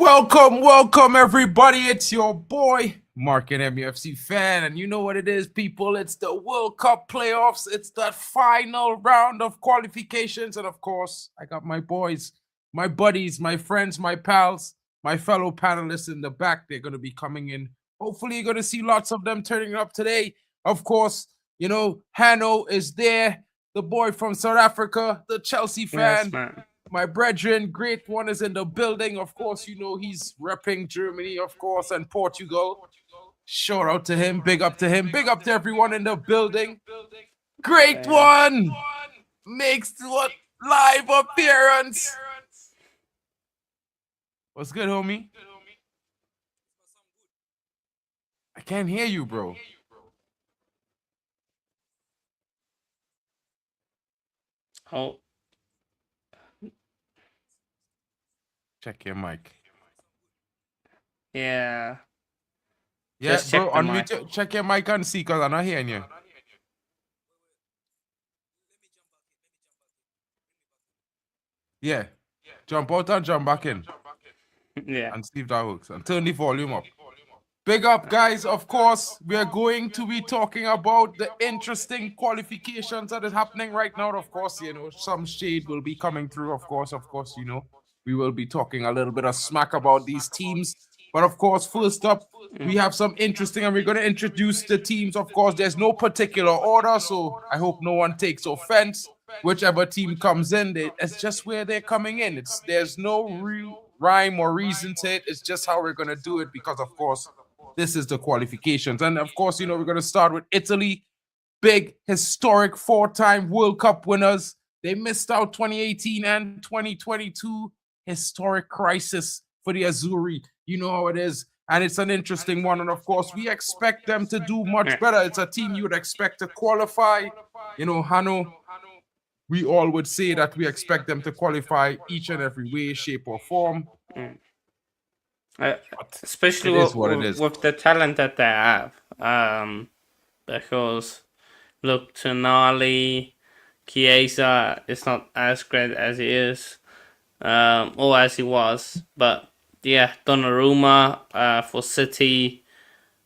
Welcome, everybody. It's your boy, Mark, an MUFC fan. And you know what it is, people. It's the World Cup playoffs. It's that final round of qualifications. And of course, I got my boys, my buddies, my friends, my pals, my fellow panelists in the back. They're going to be coming in. Hopefully, you're going to see lots of them turning up today. Of course, you know, Hanno is there. The boy from South Africa, the Chelsea fan. Yes, man. My brethren, great one is in the building. Of course, you know, he's repping Germany, of course, and Portugal. Shout out to him. Big up to him. Big up to everyone in the building. Great one makes what live appearance. What's good, homie? I can't hear you, bro. Oh. Check your mic. Yeah. Yeah, Just bro, check the unmute. Check your mic and see, because I'm not hearing you. Yeah. Jump out and jump back in. Yeah. And see if that works. And turn the volume up. Big up, guys. Of course, we are going to be talking about the interesting qualifications that is happening right now. Of course, you know, some shade will be coming through. Of course, you know, we will be talking a little bit of smack about these teams. But of course, first up, we have some interesting, and we're going to introduce the teams. Of course, there's no particular order, so I hope no one takes offense. Whichever team comes in, it's just where they're coming in. There's no real rhyme or reason to it. It's just how we're going to do it, because of course, this is the qualifications. And of course, you know, we're going to start with Italy. Big, historic, four-time World Cup winners. They missed out 2018 and 2022. Historic crisis for the Azzurri. You know how it is. And it's an interesting one. And of course, we expect them to do much better. It's a team you would expect to qualify. You know, Hanno, we all would say that we expect them to qualify each and every way, shape, or form. Especially with the talent that they have. Because, look, Tonali, Chiesa is not as great as he is, or as he was. But, yeah, Donnarumma for City.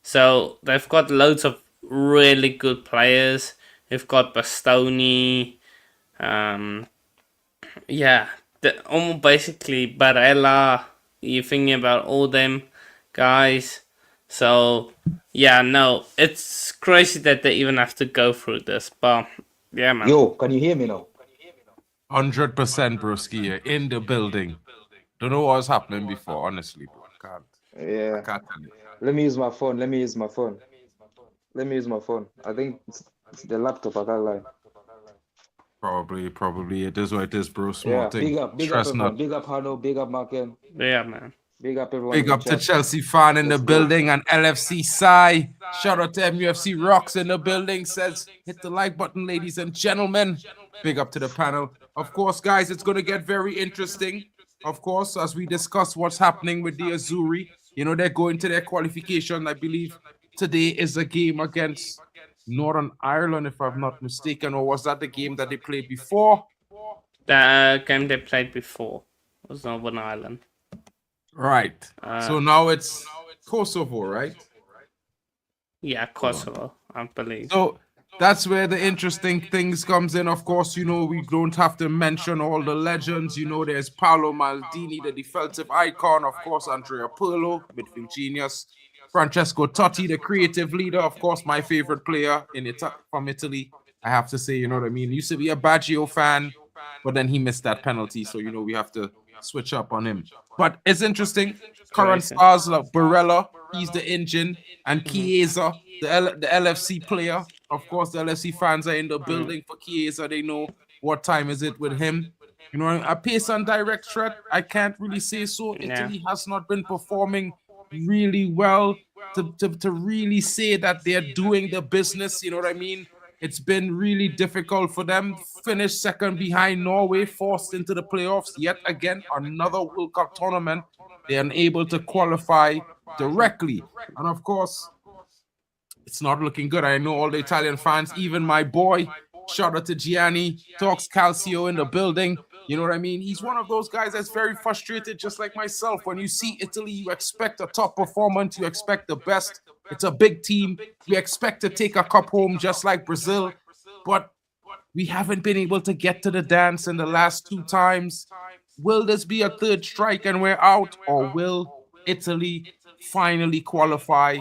So, they've got loads of really good players. They've got Bastoni. Yeah, almost basically Barella. You're thinking about all them guys. So, yeah, no, it's crazy that they even have to go through this. But, yeah, man. Yo, can you hear me now? 100%, broski, in the building. Don't know what's happening before, honestly, bro. I can't tell you. Let me use my phone. I think it's the laptop. I can't lie. Probably it is what it is, bro. Small thing. Big up everyone. Big up Hanno, big up Marken. Yeah, man. Big up everyone. Big up to Chelsea fan in the building and LFC Sai. Shout out to MUFC Rocks in the building. Says hit the like button, ladies and gentlemen. Big up to the panel. Of course, guys, it's going to get very interesting. Of course, as we discuss what's happening with the Azzurri. You know, they're going to their qualification. I believe today is a game against Northern Ireland, if I'm not mistaken, or was that the game that they played before? The game they played before was Northern Ireland. Right. So now it's Kosovo, right? Yeah, Kosovo, I believe. So that's where the interesting things comes in. Of course, you know, we don't have to mention all the legends. You know, there's Paolo Maldini, the defensive icon. Of course, Andrea Pirlo, midfield genius. Francesco Totti, the creative leader, of course, my favorite player from Italy. I have to say, you know what I mean? Used to be a Baggio fan, but then he missed that penalty. So, you know, we have to switch up on him. But it's interesting. Current stars like Barella, he's the engine, and Chiesa, the LFC player. Of course, the LFC fans are in the building for Chiesa. They know what time is it with him. You know, a pace and direct threat, I can't really say so. Italy has not been performing really well to really say that they're doing the business. You know what I mean? It's been really difficult for them. Finished second behind Norway, forced into the playoffs yet again. Another World Cup tournament. They're unable to qualify directly. And of course, it's not looking good. I know all the Italian fans, even my boy, shout out to Gianni, talks Calcio in the building. You know what I mean? He's one of those guys that's very frustrated, just like myself. When you see Italy, you expect a top performance, you expect the best. It's a big team. You expect to take a cup home, just like Brazil. But we haven't been able to get to the dance in the last 2 times. Will this be a third strike and we're out, or will Italy finally qualify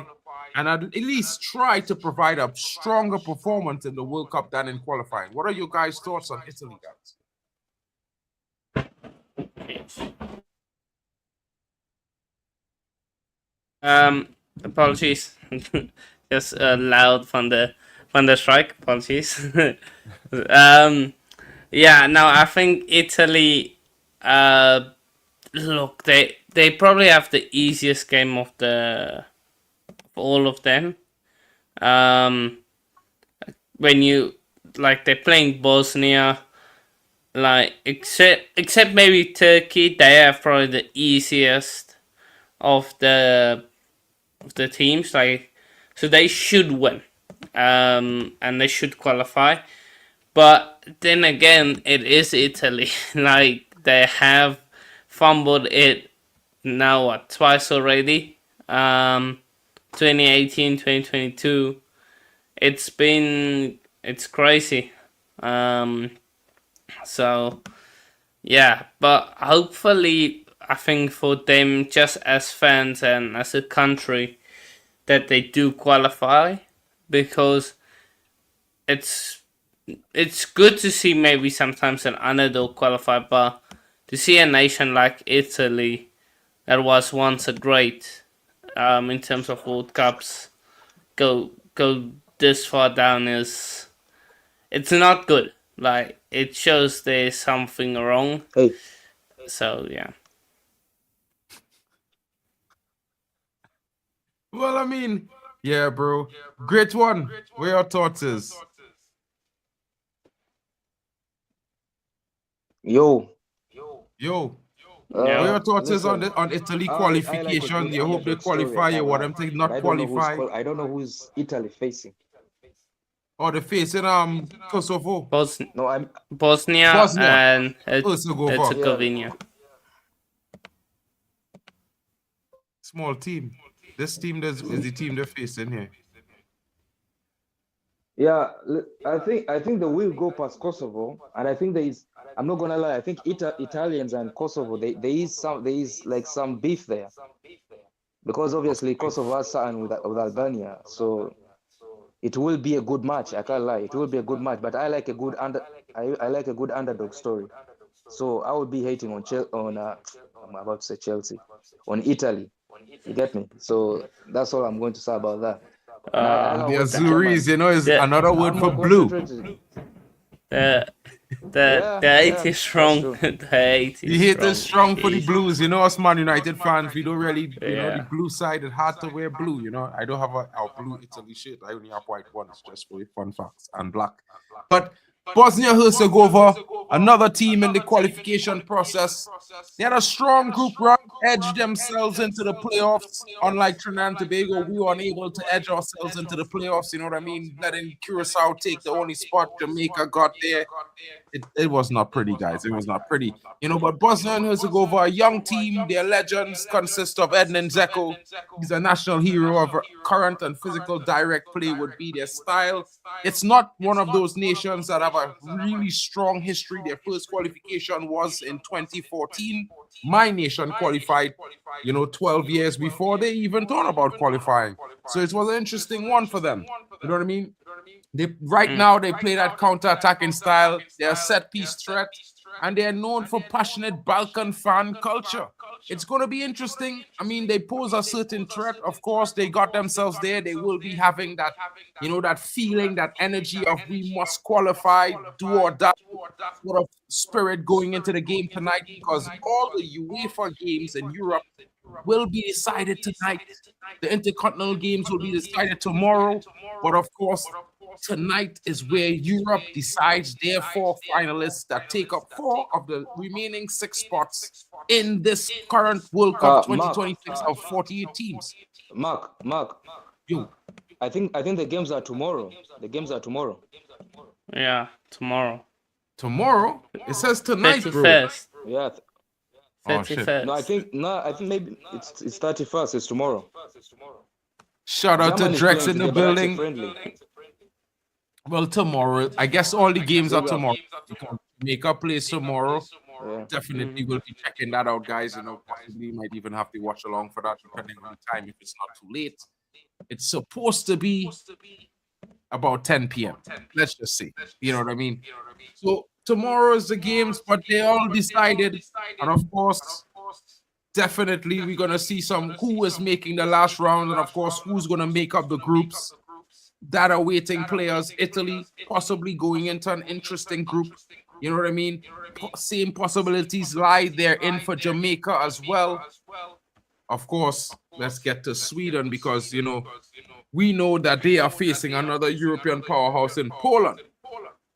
and at least try to provide a stronger performance in the World Cup than in qualifying? What are your guys' thoughts on Italy, guys? Apologies. Just loud from the strike. Apologies. Yeah. Now I think Italy. Look, they probably have the easiest game of all of them. When you they're playing Bosnia, except maybe Turkey, they have probably the easiest of the teams. So they should win, and they should qualify. But then again, it is Italy. They have fumbled it now twice already. 2018, 2022. It's crazy. So yeah, but hopefully, I think for them, just as fans and as a country, that they do qualify, because it's good to see maybe sometimes an underdog qualify, but to see a nation like Italy that was once a great in terms of World Cups go this far down it's not good. It shows there's something wrong. Hey. So yeah. Well, I mean, yeah, bro. Great one. Where your thoughts is? Yo. What your thoughts is on Italy qualification? You hope they qualify. You want them to not qualify? I don't know who's Italy facing. Or they facing Kosovo. Bosnia and Herzegovina. Yeah. Small team. This team is the team they're facing here. Yeah, I think they will go past Kosovo, and I think I'm not gonna lie. I think Italians and Kosovo, there is some beef there, because obviously Kosovo has something with Albania, so it will be a good match. I can't lie, it will be a good match. But I like a good underdog story. So I would be hating on I'm about to say Chelsea, on Italy. You get me? So that's all I'm going to say about that. The Azuris, is another word for blue. The 8 is strong. The 8 is you hate the strong for the blues. Us Man United fans, we don't really, the blue side. It's hard to wear blue. I don't have a blue Italy shirt. I only have white ones, just for fun facts, and black. But Bosnia Herzegovina, another team in the qualification process. They had a strong group run, edged themselves into the playoffs. Unlike Trinidad and Tobago, we were unable to edge ourselves into the playoffs. You know what I mean? Letting Curacao take the only spot. Jamaica got there. It was not pretty, guys. It was not pretty. But Bosnia and Herzegovina, a young team, their legends consist of Ednan Dzeko. He's a national hero of current and physical direct play would be their style. It's not one of those nations that have a really strong history. Their first qualification was in 2014. My nation qualified, 12 years before they even thought about qualifying. So it was an interesting one for them. You know what I mean? Right now, they play that counter-attacking style. They're a set-piece threat, and they're known for passionate Balkan fan culture. It's going to be interesting. I mean, they pose a certain threat. Of course, they got themselves there. They will be having that, that feeling, that energy of we must qualify, do or die sort of spirit going into the game tonight, because all the UEFA games in Europe will be decided tonight. The Intercontinental games will be decided tomorrow. But of course, tonight is where Europe decides their 4 finalists that take up 4 of the remaining 6 spots in this current World Cup 2026 of 48 teams. Mark. Yo. I think the games are tomorrow. The games are tomorrow. Yeah, tomorrow. Tomorrow? It says tonight, bro. 31st. Yeah. Oh, shit. 31st. No, I think maybe it's 31st. It's tomorrow. Shout out to Germany is Drex playing in the today, but that's a building. friendly. Well, tomorrow. I guess all the games are Big up. tomorrow. Jamaica plays tomorrow. Yeah. Definitely will be checking that out, guys. You know, possibly might even have to watch along for that, depending on the time if it's not too late. It's supposed to be about 10 p.m. Let's just say. You know what I mean? So tomorrow is the games, but they all decided. And of course, definitely we're gonna see who is making the last round, and of course, who's gonna make up the groups that are waiting players. Italy possibly going into an interesting group. You know what I mean? Same possibilities lie there in for Jamaica as well. Of course, let's get to Sweden because, you know, we know that they are facing another European powerhouse in Poland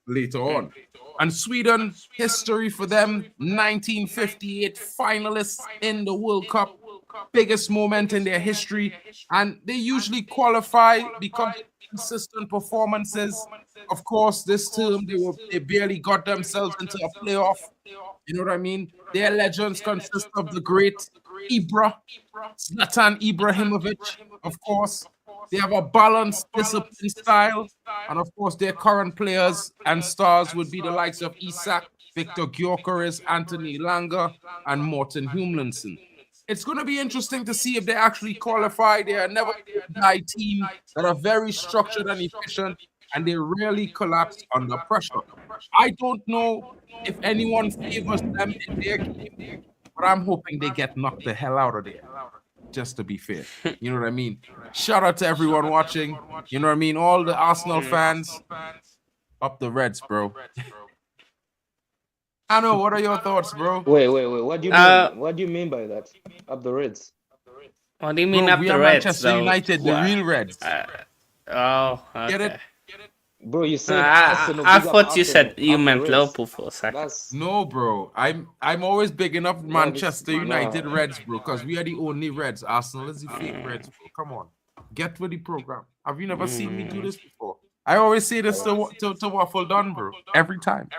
later on. And Sweden, history for them, 1958 finalists in the World Cup, biggest moment in their history. And they usually qualify because of consistent performances. Of course, this term, they barely got themselves into a playoff. You know what I mean? Their legends consist of the great Ibra, Zlatan Ibrahimovic, of course. They have a balanced discipline style. And of course, their current players and stars would be the likes of Isak, Victor Gyökeres, Anthony Langer, and Morten Humlensen. It's going to be interesting to see if they actually qualify. They are never die team that are very structured and efficient, and they rarely collapse under pressure. I don't know if anyone favors them in their game, but I'm hoping they get knocked the hell out of there. Just to be fair. You know what I mean? Shout out to everyone watching. You know what I mean? All the Arsenal fans. Up the Reds, bro. I know. What are your thoughts, bro? Wait. What do you mean? What do you mean by that? Up the Reds. What do you mean Bro, up we the are Reds, Manchester though? United, the real Reds. Okay. Get it? Bro, you said Arsenal. I big up thought you said Arsenal, you up the meant Reds. Liverpool for a second. That's No, bro. I'm always bigging up Manchester nah. United Reds, bro, because we are the only Reds. Arsenal is the fake Reds, bro. Come on. Get with the program. Have you never seen me do this before? I always say this to Waffle Done, bro. Every time.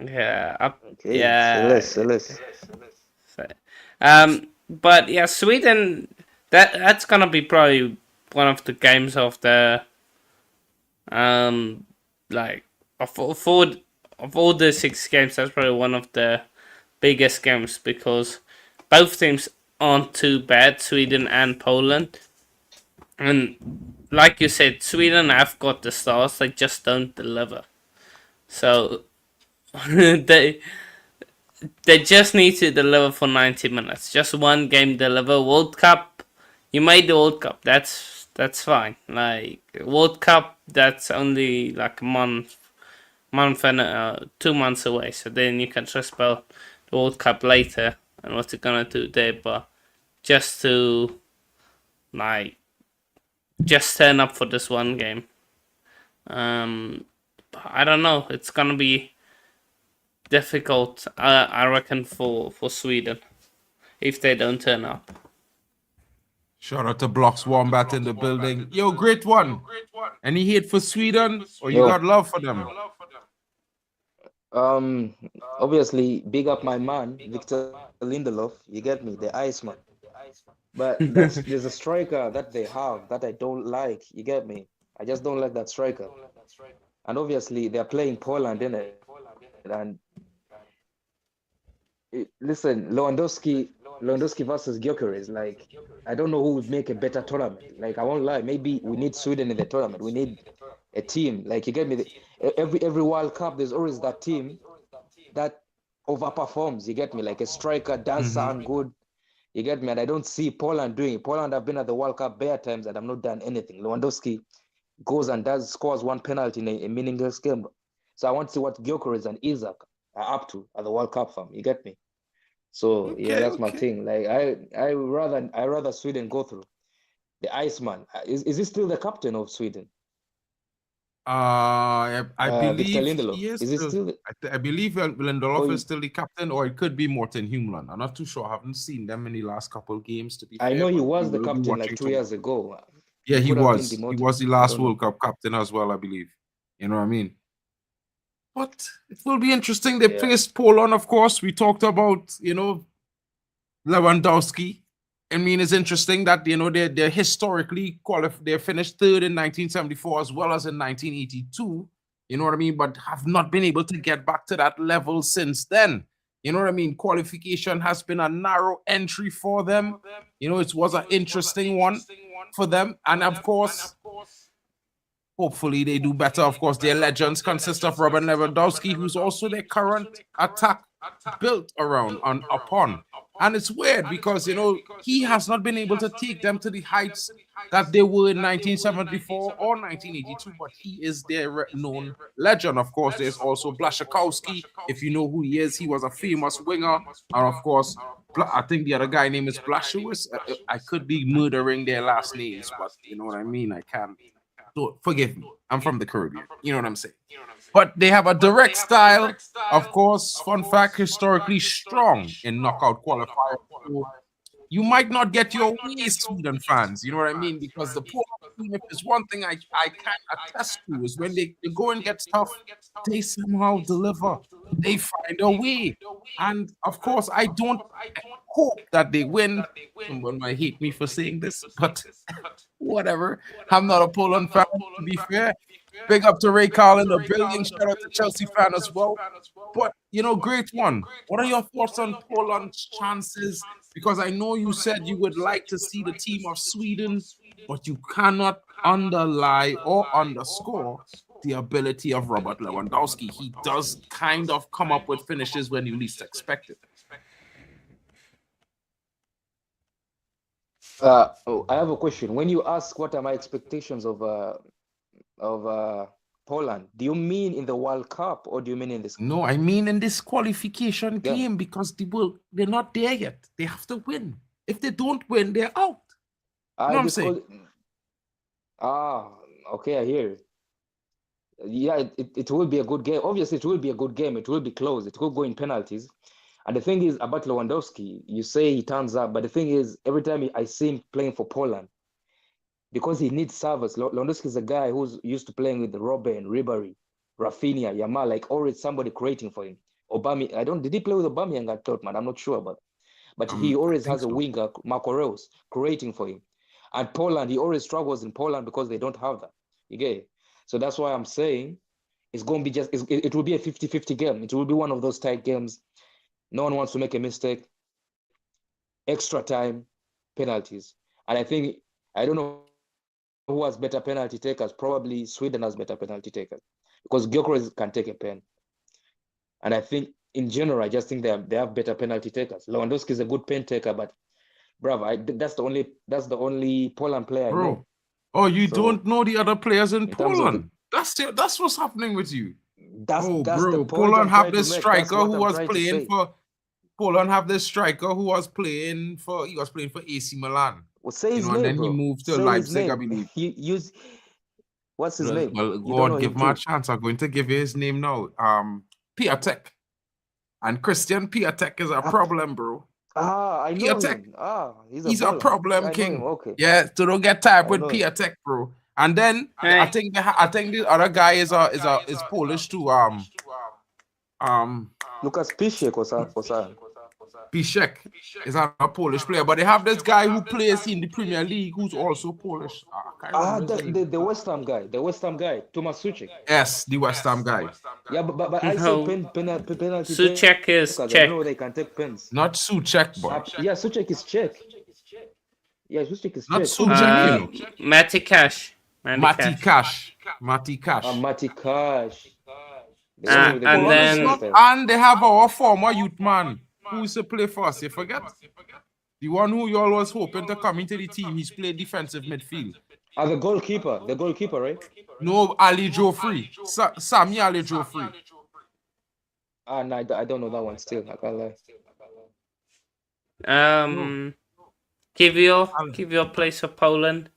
Yeah. okay. Yeah. So let's. But yeah, Sweden. That's gonna be probably one of the games of the like of all the 6 games. That's probably one of the biggest games because both teams aren't too bad, Sweden and Poland. And like you said, Sweden have got the stars, they just don't deliver. So they just need to deliver for 90 minutes. Just one game deliver. World Cup, you made the World Cup. That's fine. Like World Cup, that's only like a month and 2 months away. So then you can just about the World Cup later and what they're gonna do there. But just to just turn up for this one game. I don't know. It's gonna be difficult, I reckon, for Sweden if they don't turn up. Shout out to Blocks Wombat in the building. Yo, great one. Any hate for Sweden or you Yo. got love for them? Obviously, big up my man, Victor Lindelof. You get me, the Iceman. But there's a striker that they have that I don't like. You get me? I just don't like that striker. And obviously, they're playing Poland, innit? And listen, Lewandowski versus Gyökeres, like, I don't know who would make a better tournament. Like, I won't lie, maybe we need Sweden in the tournament. We need a team. Like, you get me? Every World Cup, there's always that team that overperforms. You get me? Like a striker, dancer, and good. You get me? And I don't see Poland doing it. Poland have been at the World Cup bare times and have not done anything. Lewandowski goes and scores one penalty in a meaningless game. So I want to see what Gyökeres and Isak are up to at the World Cup, fam. You get me? So yeah, that's my thing. Like I rather Sweden go through. The Iceman. Is he still the captain of Sweden? I Victor believe Lindelof. he is Is he still. still I believe Lindelof is still the captain, or it could be Morten Humlen. I'm not too sure. I haven't seen them in the last couple of games. To be I fair, know he but was we the will be captain like watching 2 years ago. Yeah, he could have been was. He demoted. was the I last don't know. World Cup captain as well, I believe. You know what I mean? But it will be interesting. They placed Poland, of course. We talked about, Lewandowski. I mean, it's interesting that, they're historically qualified. They finished third in 1974 as well as in 1982. You know what I mean? But have not been able to get back to that level since then. You know what I mean? Qualification has been a narrow entry for them. It was an interesting one for them. And of course, hopefully they do better. Of course, their legends consist of Robert Lewandowski, who's also their current attack built upon. And it's weird because, he has not been able to take them to the heights that they were in 1974 or 1982, but he is their known legend. Of course, there's also Blaszczykowski. If you know who he is, he was a famous winger. And of course, I think the other guy name is Blaszczykowski. I could be murdering their last names, but you know what I mean? I can't. So forgive me. I'm from the Caribbean. You know what I'm saying? But they have a direct style. Of course, fun fact, historically strong in knockout qualifiers. So you might not get your way, Sweden fans. You know what I mean? Because the poor team, if there's one thing I can attest to, is when the going gets tough, they somehow deliver. They find a way. And of course, I don't hope that they win. Someone might hate me for saying this, but whatever. I'm not a Poland fan, to be fair. Big up to Ray Carl in the building. Shout out to Chelsea fan as well. But, great one. What are your thoughts on Poland's chances? Because I know you said you would like to see the team of Sweden, but you cannot underlie or underscore the ability of Robert Lewandowski. He does kind of come up with finishes when you least expect it. I have a question. When you ask what are my expectations of Poland, do you mean in the World Cup or do you mean in this? No, I mean in this qualification game, because they're not there yet. They have to win. If they don't win, they're out. You know what I'm saying? Okay, I hear. Yeah, it will be a good game. Obviously, it will be a good game. It will be close. It will go in penalties. And the thing is about Lewandowski, you say he turns up, but the thing is, every time I see him playing for Poland, because he needs service. Lewandowski is a guy who's used to playing with Robben, Ribéry, Rafinha, Yamal, like always somebody creating for him. Did he play with Aubameyang at Dortmund? I'm not sure about it. But he always has a winger, Marco Reus, creating for him. And Poland, he always struggles in Poland because they don't have that. You get it? So that's why I'm saying it's going to be it will be a 50-50 game. It will be one of those tight games. No one wants to make a mistake. Extra time, penalties. And I don't know who has better penalty takers. Probably Sweden has better penalty takers because Gyökeres can take a pen. And I think in general, I just think they have better penalty takers. Lewandowski is a good pen taker, but bravo, that's the only Poland player I know. Oh, you don't know the other players in Poland? That's what's happening with you. That's bro. Poland have this striker who was playing for. Poland have this striker who was playing for. He was playing for AC Milan. Well, say his name, and then bro. he moved to Leipzig, I believe. What's his name? Well, go on, give him a chance. I'm going to give you his name now. Piatek. And Christian Piatek is a problem, bro. I know him. He's a problem king. Okay. Yeah, so don't get tired with Piatek, bro. And then I think the other guy is Polish too. Lucas Piszczek or something. Piszczek is a Polish player, but they have this guy who plays in the Premier League who's also Polish. The West Ham guy, Tomasz Suchek. Yes, the West Ham guy. Yeah, but I say penalty. Suchek is Czech. I know they can take pens. Not Suchek, boy. Yeah, Suchek is Czech. Yeah, Suchek is not Czech. Suchek. Matty Cash. Matty Cash. Matty Cash. And they have our former youth man who used to play for us. You forget? The one who you all was hoping to come into the team. He's played defensive midfield. The goalkeeper, right? No, Ali Joffrey. Sammy Ali Joffrey. No, I don't know that one still. I can't lie. Kivio plays for Poland.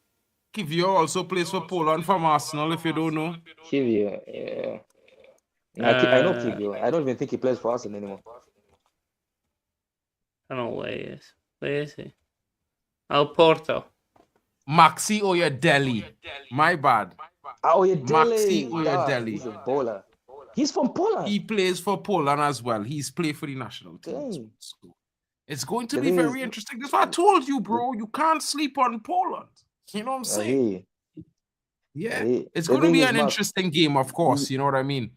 Kivio also plays for Poland from Arsenal, if you don't know. Kivio, yeah. I know Kivio. I don't even think he plays for Arsenal anymore. I don't know where he is. Where is he? Oh, Porto. Maxi Oyedele. My bad. Oyedele. Maxi Oyedele. He's a bowler. He's from Poland. He plays for Poland as well. He's played for the national team. Okay. So it's going to The be thing very is- interesting. That's why I told you, bro. You can't sleep on Poland. You know what I'm I saying? hear you. Yeah. The It's going to thing be is, an Mark, interesting game, of course. You know what I mean?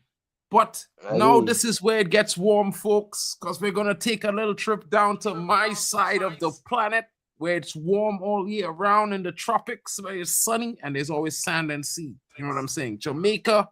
But I now hear you. this is where it gets warm, folks, because we're going to take a little trip down to my side of the planet where it's warm all year round in the tropics, where it's sunny and there's always sand and sea. You know what I'm saying? Jamaica,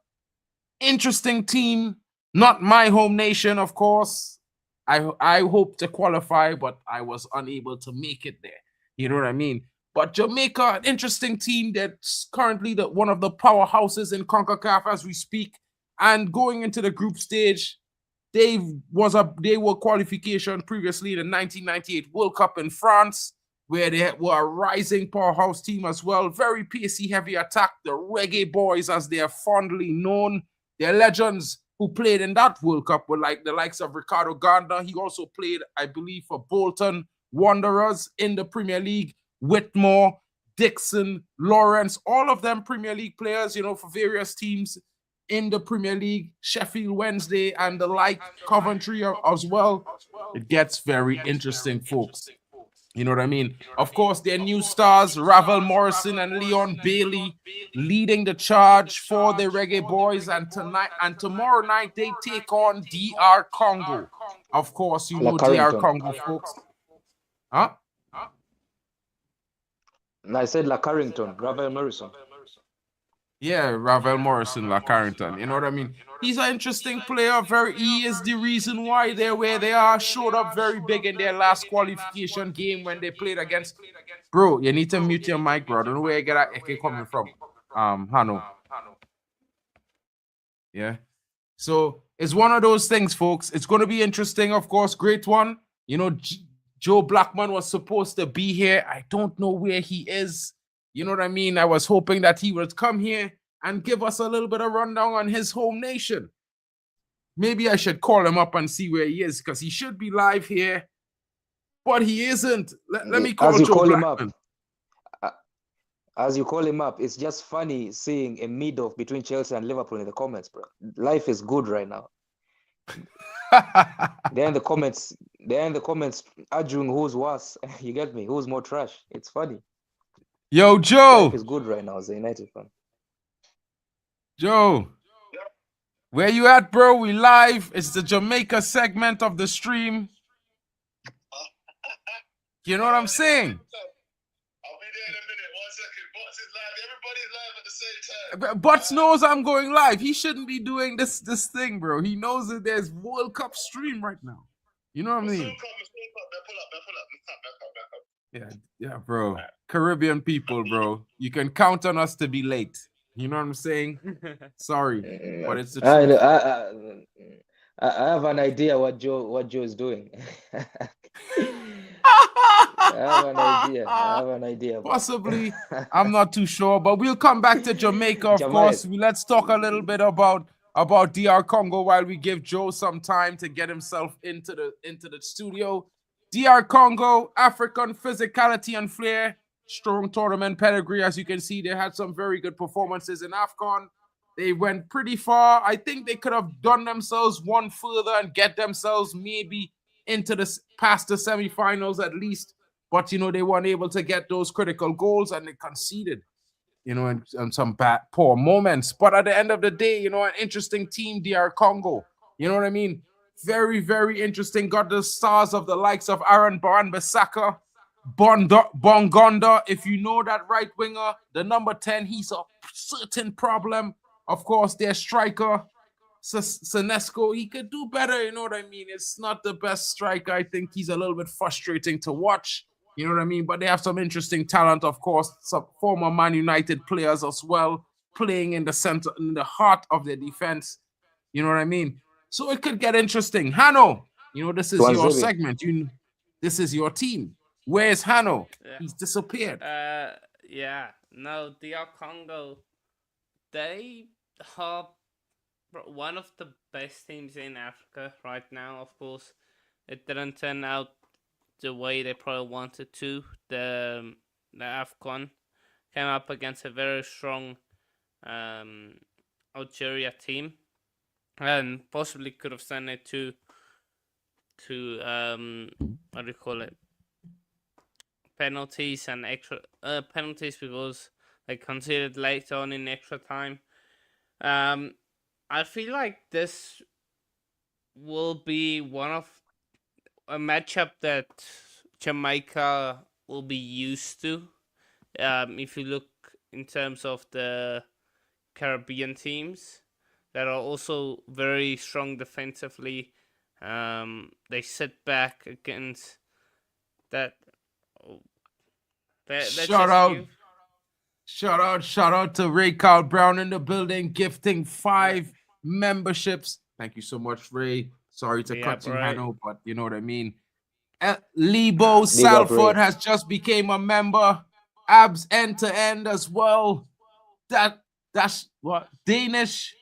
interesting team. Not my home nation, of course. I hope to qualify, but I was unable to make it there. You know what I mean? But Jamaica, an interesting team that's currently one of the powerhouses in Concacaf as we speak. And going into the group stage, they were qualification previously in the 1998 World Cup in France, where they were a rising powerhouse team as well. Very pacey, heavy attack. The Reggae Boys, as they are fondly known. They're legends who played in that World Cup were like the likes of Ricardo Ganda. He also played, I believe, for Bolton Wanderers in the Premier League. Whitmore, Dixon, Lawrence, all of them Premier League players, you know, for various teams in the Premier League, Sheffield Wednesday and the like, Coventry as well. It gets very interesting, folks. You know what I mean? Of course, their new stars, Ravel Morrison and Leon Bailey, leading the charge for the Reggae Boys. And tonight and tomorrow night, they take on DR Congo. Of course, you know DR Congo, folks. Huh? I said La Carrington, Ravel Morrison. Yeah, Ravel Morrison, La Carrington. You know what I mean? He's an interesting player. He is the reason why they're where they are. Showed up very big in their last qualification game when they played against. Bro, you need to mute your mic, bro. I don't know where you get that echo coming from. Hano. Yeah. So it's one of those things, folks. It's going to be interesting, of course. Great one. You know, Joe Blackman was supposed to be here. I don't know where he is. You know what I mean? I was hoping that he would come here and give us a little bit of rundown on his home nation. Maybe I should call him up and see where he is, because he should be live here, but he isn't. Let me call Joe Blackman. As you call him up, it's just funny seeing a mid-off between Chelsea and Liverpool in the comments, bro. Life is good right now. They're in the comments arguing who's worse. You get me? Who's more trash? It's funny. Yo, Joe. Life is good right now as a United fan. Joe, where you at, bro? We live. It's the Jamaica segment of the stream. You know what I'm saying? I'll be there in a minute. 1 second. Bots is live. Everybody's live at the same time. Butts knows I'm going live. He shouldn't be doing this thing, bro. He knows that there's World Cup stream right now. You know what I mean? Yeah, bro. Caribbean people, bro. You can count on us to be late. You know what I'm saying? Sorry, but it's the truth. I have an idea what Joe is doing. I have an idea. Possibly. I'm not too sure, but we'll come back to Jamaica, of course. Let's talk a little bit about DR Congo while we give Joe some time to get himself into the studio. DR Congo, African physicality and flair, strong tournament pedigree. As you can see, they had some very good performances in AFCON. They went pretty far. I think they could have done themselves one further and get themselves maybe into past the semifinals at least. But, you know, they weren't able to get those critical goals and they conceded, you know, in some poor moments. But at the end of the day, you know, an interesting team, DR Congo. You know what I mean? Very, very interesting. Got the stars of the likes of Aaron Wan-Bissaka, Bongonda. If you know that right winger, the number 10, he's a certain problem. Of course, their striker, Senesco, he could do better. You know what I mean? It's not the best striker. I think he's a little bit frustrating to watch. You know what I mean? But they have some interesting talent, of course. Some former Man United players as well, playing in the center, in the heart of their defense. You know what I mean? So it could get interesting. Hano, you know, this is your segment. This is your team. Where's Hano? Yeah. He's disappeared. Yeah. No, DR Congo, they are one of the best teams in Africa right now. Of course, it didn't turn out the way they probably wanted to. The AFCON came up against a very strong Algeria team. and possibly could have sent it to what do you call it, penalties and extra penalties, because they considered later on in extra time. I feel like this will be one of a matchup that Jamaica will be used to. If you look in terms of the Caribbean teams that are also very strong defensively, they sit back against that. That's Shout just out. you. Shout out to Ray Carl Brown in the building, gifting 5 memberships. Thank you so much, Ray. Sorry to Yeah, cut you, right. Hanno, but you know what I mean. Lebo Salford Ray. has just became a member. Abs end to end as well. That's what Danish.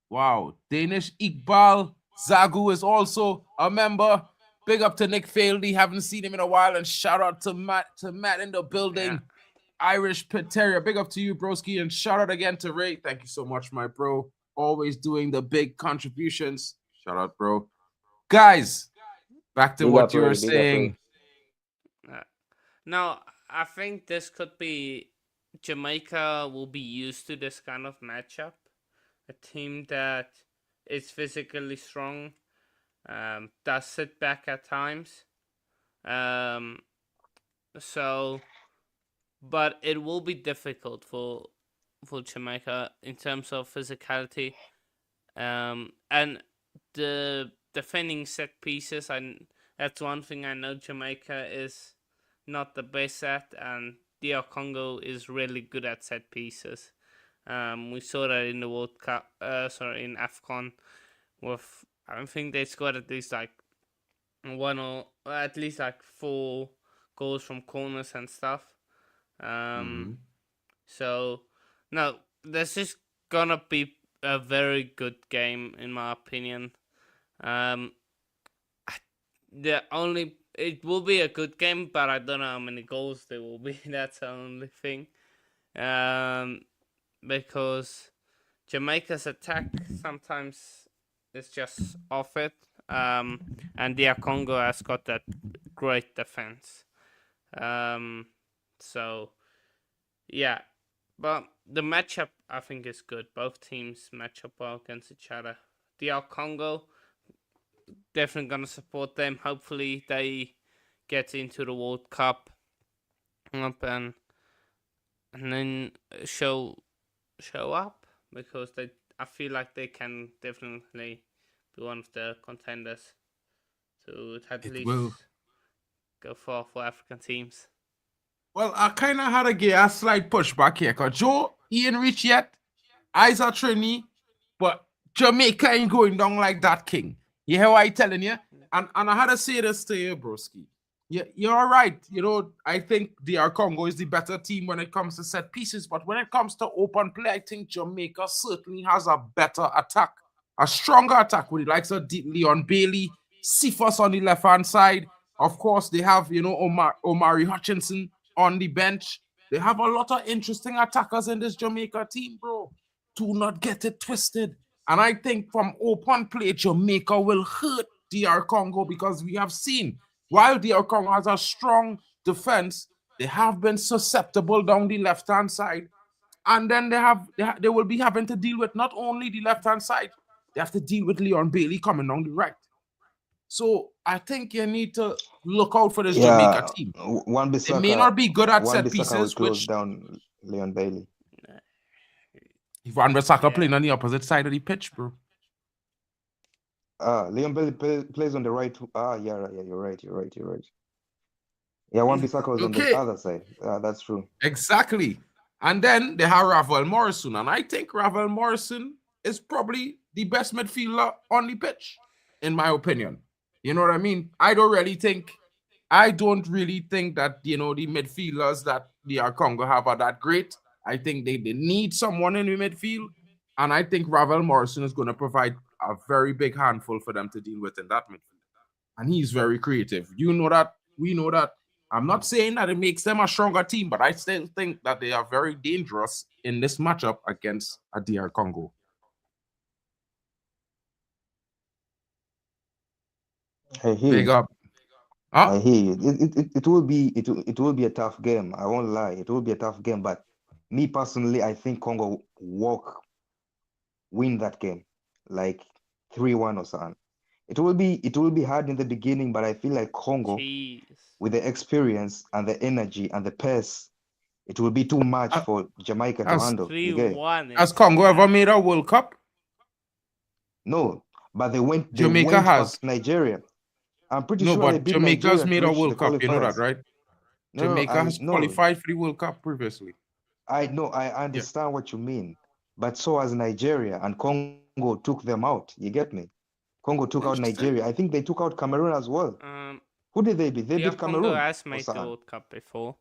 Wow, Danish Iqbal Zagu is also a member. Big up to Nick Faildy. Haven't seen him in a while, and shout out to Matt in the building. Yeah. Irish Pit Terrier. Big up to you, broski, and shout out again to Ray. Thank you so much, my bro. Always doing the big contributions. Shout out, bro. Guys, back to Big what up, you were Ray, big up, Ray. saying. No, I think this could be Jamaica will be used to this kind of matchup. A team that is physically strong, does sit back at times. So, but it will be difficult for Jamaica in terms of physicality. And the defending set pieces, and that's one thing I know Jamaica is not the best at, and DR Congo is really good at set pieces. We saw that in the World Cup, in AFCON, with I think they scored at least like 1 or at least like 4 goals from corners and stuff. So no, this is gonna be a very good game in my opinion. It will be a good game, but I don't know how many goals there will be. That's the only thing. Because Jamaica's attack sometimes is just off it. And DR Congo has got that great defense. So yeah, but the matchup I think is good. Both teams match up well against each other. DR Congo, definitely gonna support them. Hopefully they get into the World Cup and then show up, because I feel like they can definitely be one of the contenders to at least go far for African teams. Well, I kind of had to get a slight pushback here, because Joe, he ain't reached yet. Eyes are Trini, but Jamaica ain't going down like that, King. You hear what I telling you? And I had to say this to you, broski. You're right. You know, I think DR Congo is the better team when it comes to set pieces, but when it comes to open play, I think Jamaica certainly has a better attack, a stronger attack with the likes of Leon Bailey, Cephas on the left-hand side. Of course, they have, you know, Omari Hutchinson on the bench. They have a lot of interesting attackers in this Jamaica team, bro. Do not get it twisted. And I think from open play, Jamaica will hurt DR Congo, because we have seen, while DR Congo has a strong defense, they have been susceptible down the left-hand side. And then they will be having to deal with not only the left-hand side, they have to deal with Leon Bailey coming down the right. So I think you need to look out for this Jamaica team. They may not be good at set pieces, which down Leon Bailey. Wan-Bissaka playing on the opposite side of the pitch, bro. Leon Bailey plays on the right. Yeah, you're right. Yeah, Wan-Bissaka was on the other side. That's true. Exactly. And then they have Rafael Morrison, and I think Rafael Morrison is probably the best midfielder on the pitch, in my opinion. You know what I mean? I don't really think that, you know, the midfielders that DR Congo have are that great. I think they need someone in the midfield, and I think Rafael Morrison is going to provide a very big handful for them to deal with in that midfield. And he's very creative. You know that. We know that. I'm not saying that it makes them a stronger team, but I still think that they are very dangerous in this matchup against a DR Congo. I hear Big you. up. I Huh? hear you. It will be a tough game. I won't lie. It will be a tough game. But me personally, I think Congo win that game, like 3-1 or something. It will be hard in the beginning, but I feel like Congo, Jeez. with the experience and the energy and the pace, it will be too much Uh, for Jamaica to Has handle. You get it? 3-1 has is Congo ever mad. made a World Cup? No, but they went Jamaica has. past Nigeria. I'm pretty No, sure they but beat Jamaica's Nigeria to made a reach the World Cup. You know that, qualifiers. right? No, no, Jamaica has no. qualified for the World Cup previously. I know, I Yeah. understand what you mean, but so has Nigeria, and Congo took them out. You get me? Congo took out Interesting. Nigeria. I think they took out Cameroon as well. Who did they beat? They Yeah, beat Congo Cameroon has or made the something. World Cup before.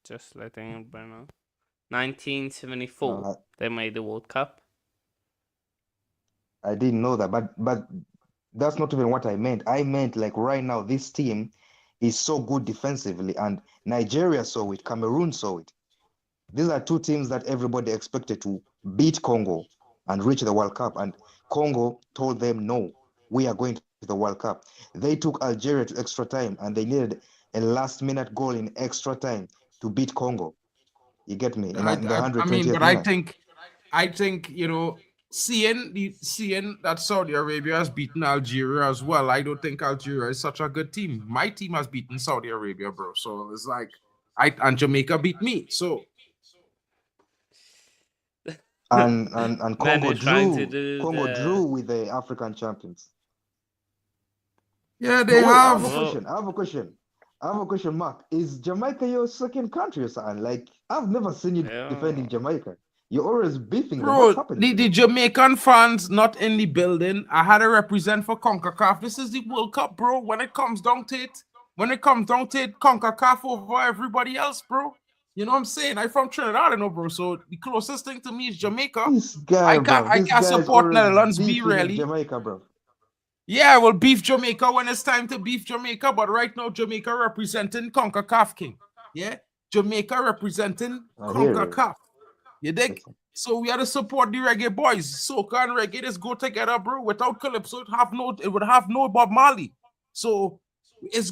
Just letting it burn out. 1974, they made the World Cup. I didn't know that, but that's not even what I meant. I meant like right now, this team is so good defensively, and Nigeria saw it, Cameroon saw it. These are two teams that everybody expected to beat Congo and reach the World Cup, and Congo told them, no, we are going to the World Cup. They took Algeria to extra time, and they needed a last-minute goal in extra time to beat Congo. You get me? In the I mean, 120th but minute. I think seeing that Saudi Arabia has beaten Algeria as well. I don't think Algeria is such a good team. My team has beaten Saudi Arabia, bro. So it's like and Jamaica beat me. So And Man Congo is trying to drew. do Congo the. drew with the African champions. yeah, they But wait, I have a have. question. I have a question, Mark. Is Jamaica your second country or something? Like, I've never seen you Yeah. defending Jamaica. You're always beefing them. What's Bro, happening? the Jamaican fans not in the building. I had to represent for Concacaf. This is the World Cup, bro. When it comes down to it, Concacaf over everybody else, bro. You know what I'm saying? I'm from Trinidad, bro. So the closest thing to me is Jamaica. This guy, bro. I This can't guy is support always Netherlands B beefing with really. Jamaica, bro. Yeah, I will beef Jamaica when it's time to beef Jamaica, but right now Jamaica representing Concacaf King. Yeah, Jamaica representing I hear you. Concacaf. You dig? Listen. So we had to support the reggae boys. Soca and reggae just go together, bro. Without Calypso, it would have no Bob Marley. So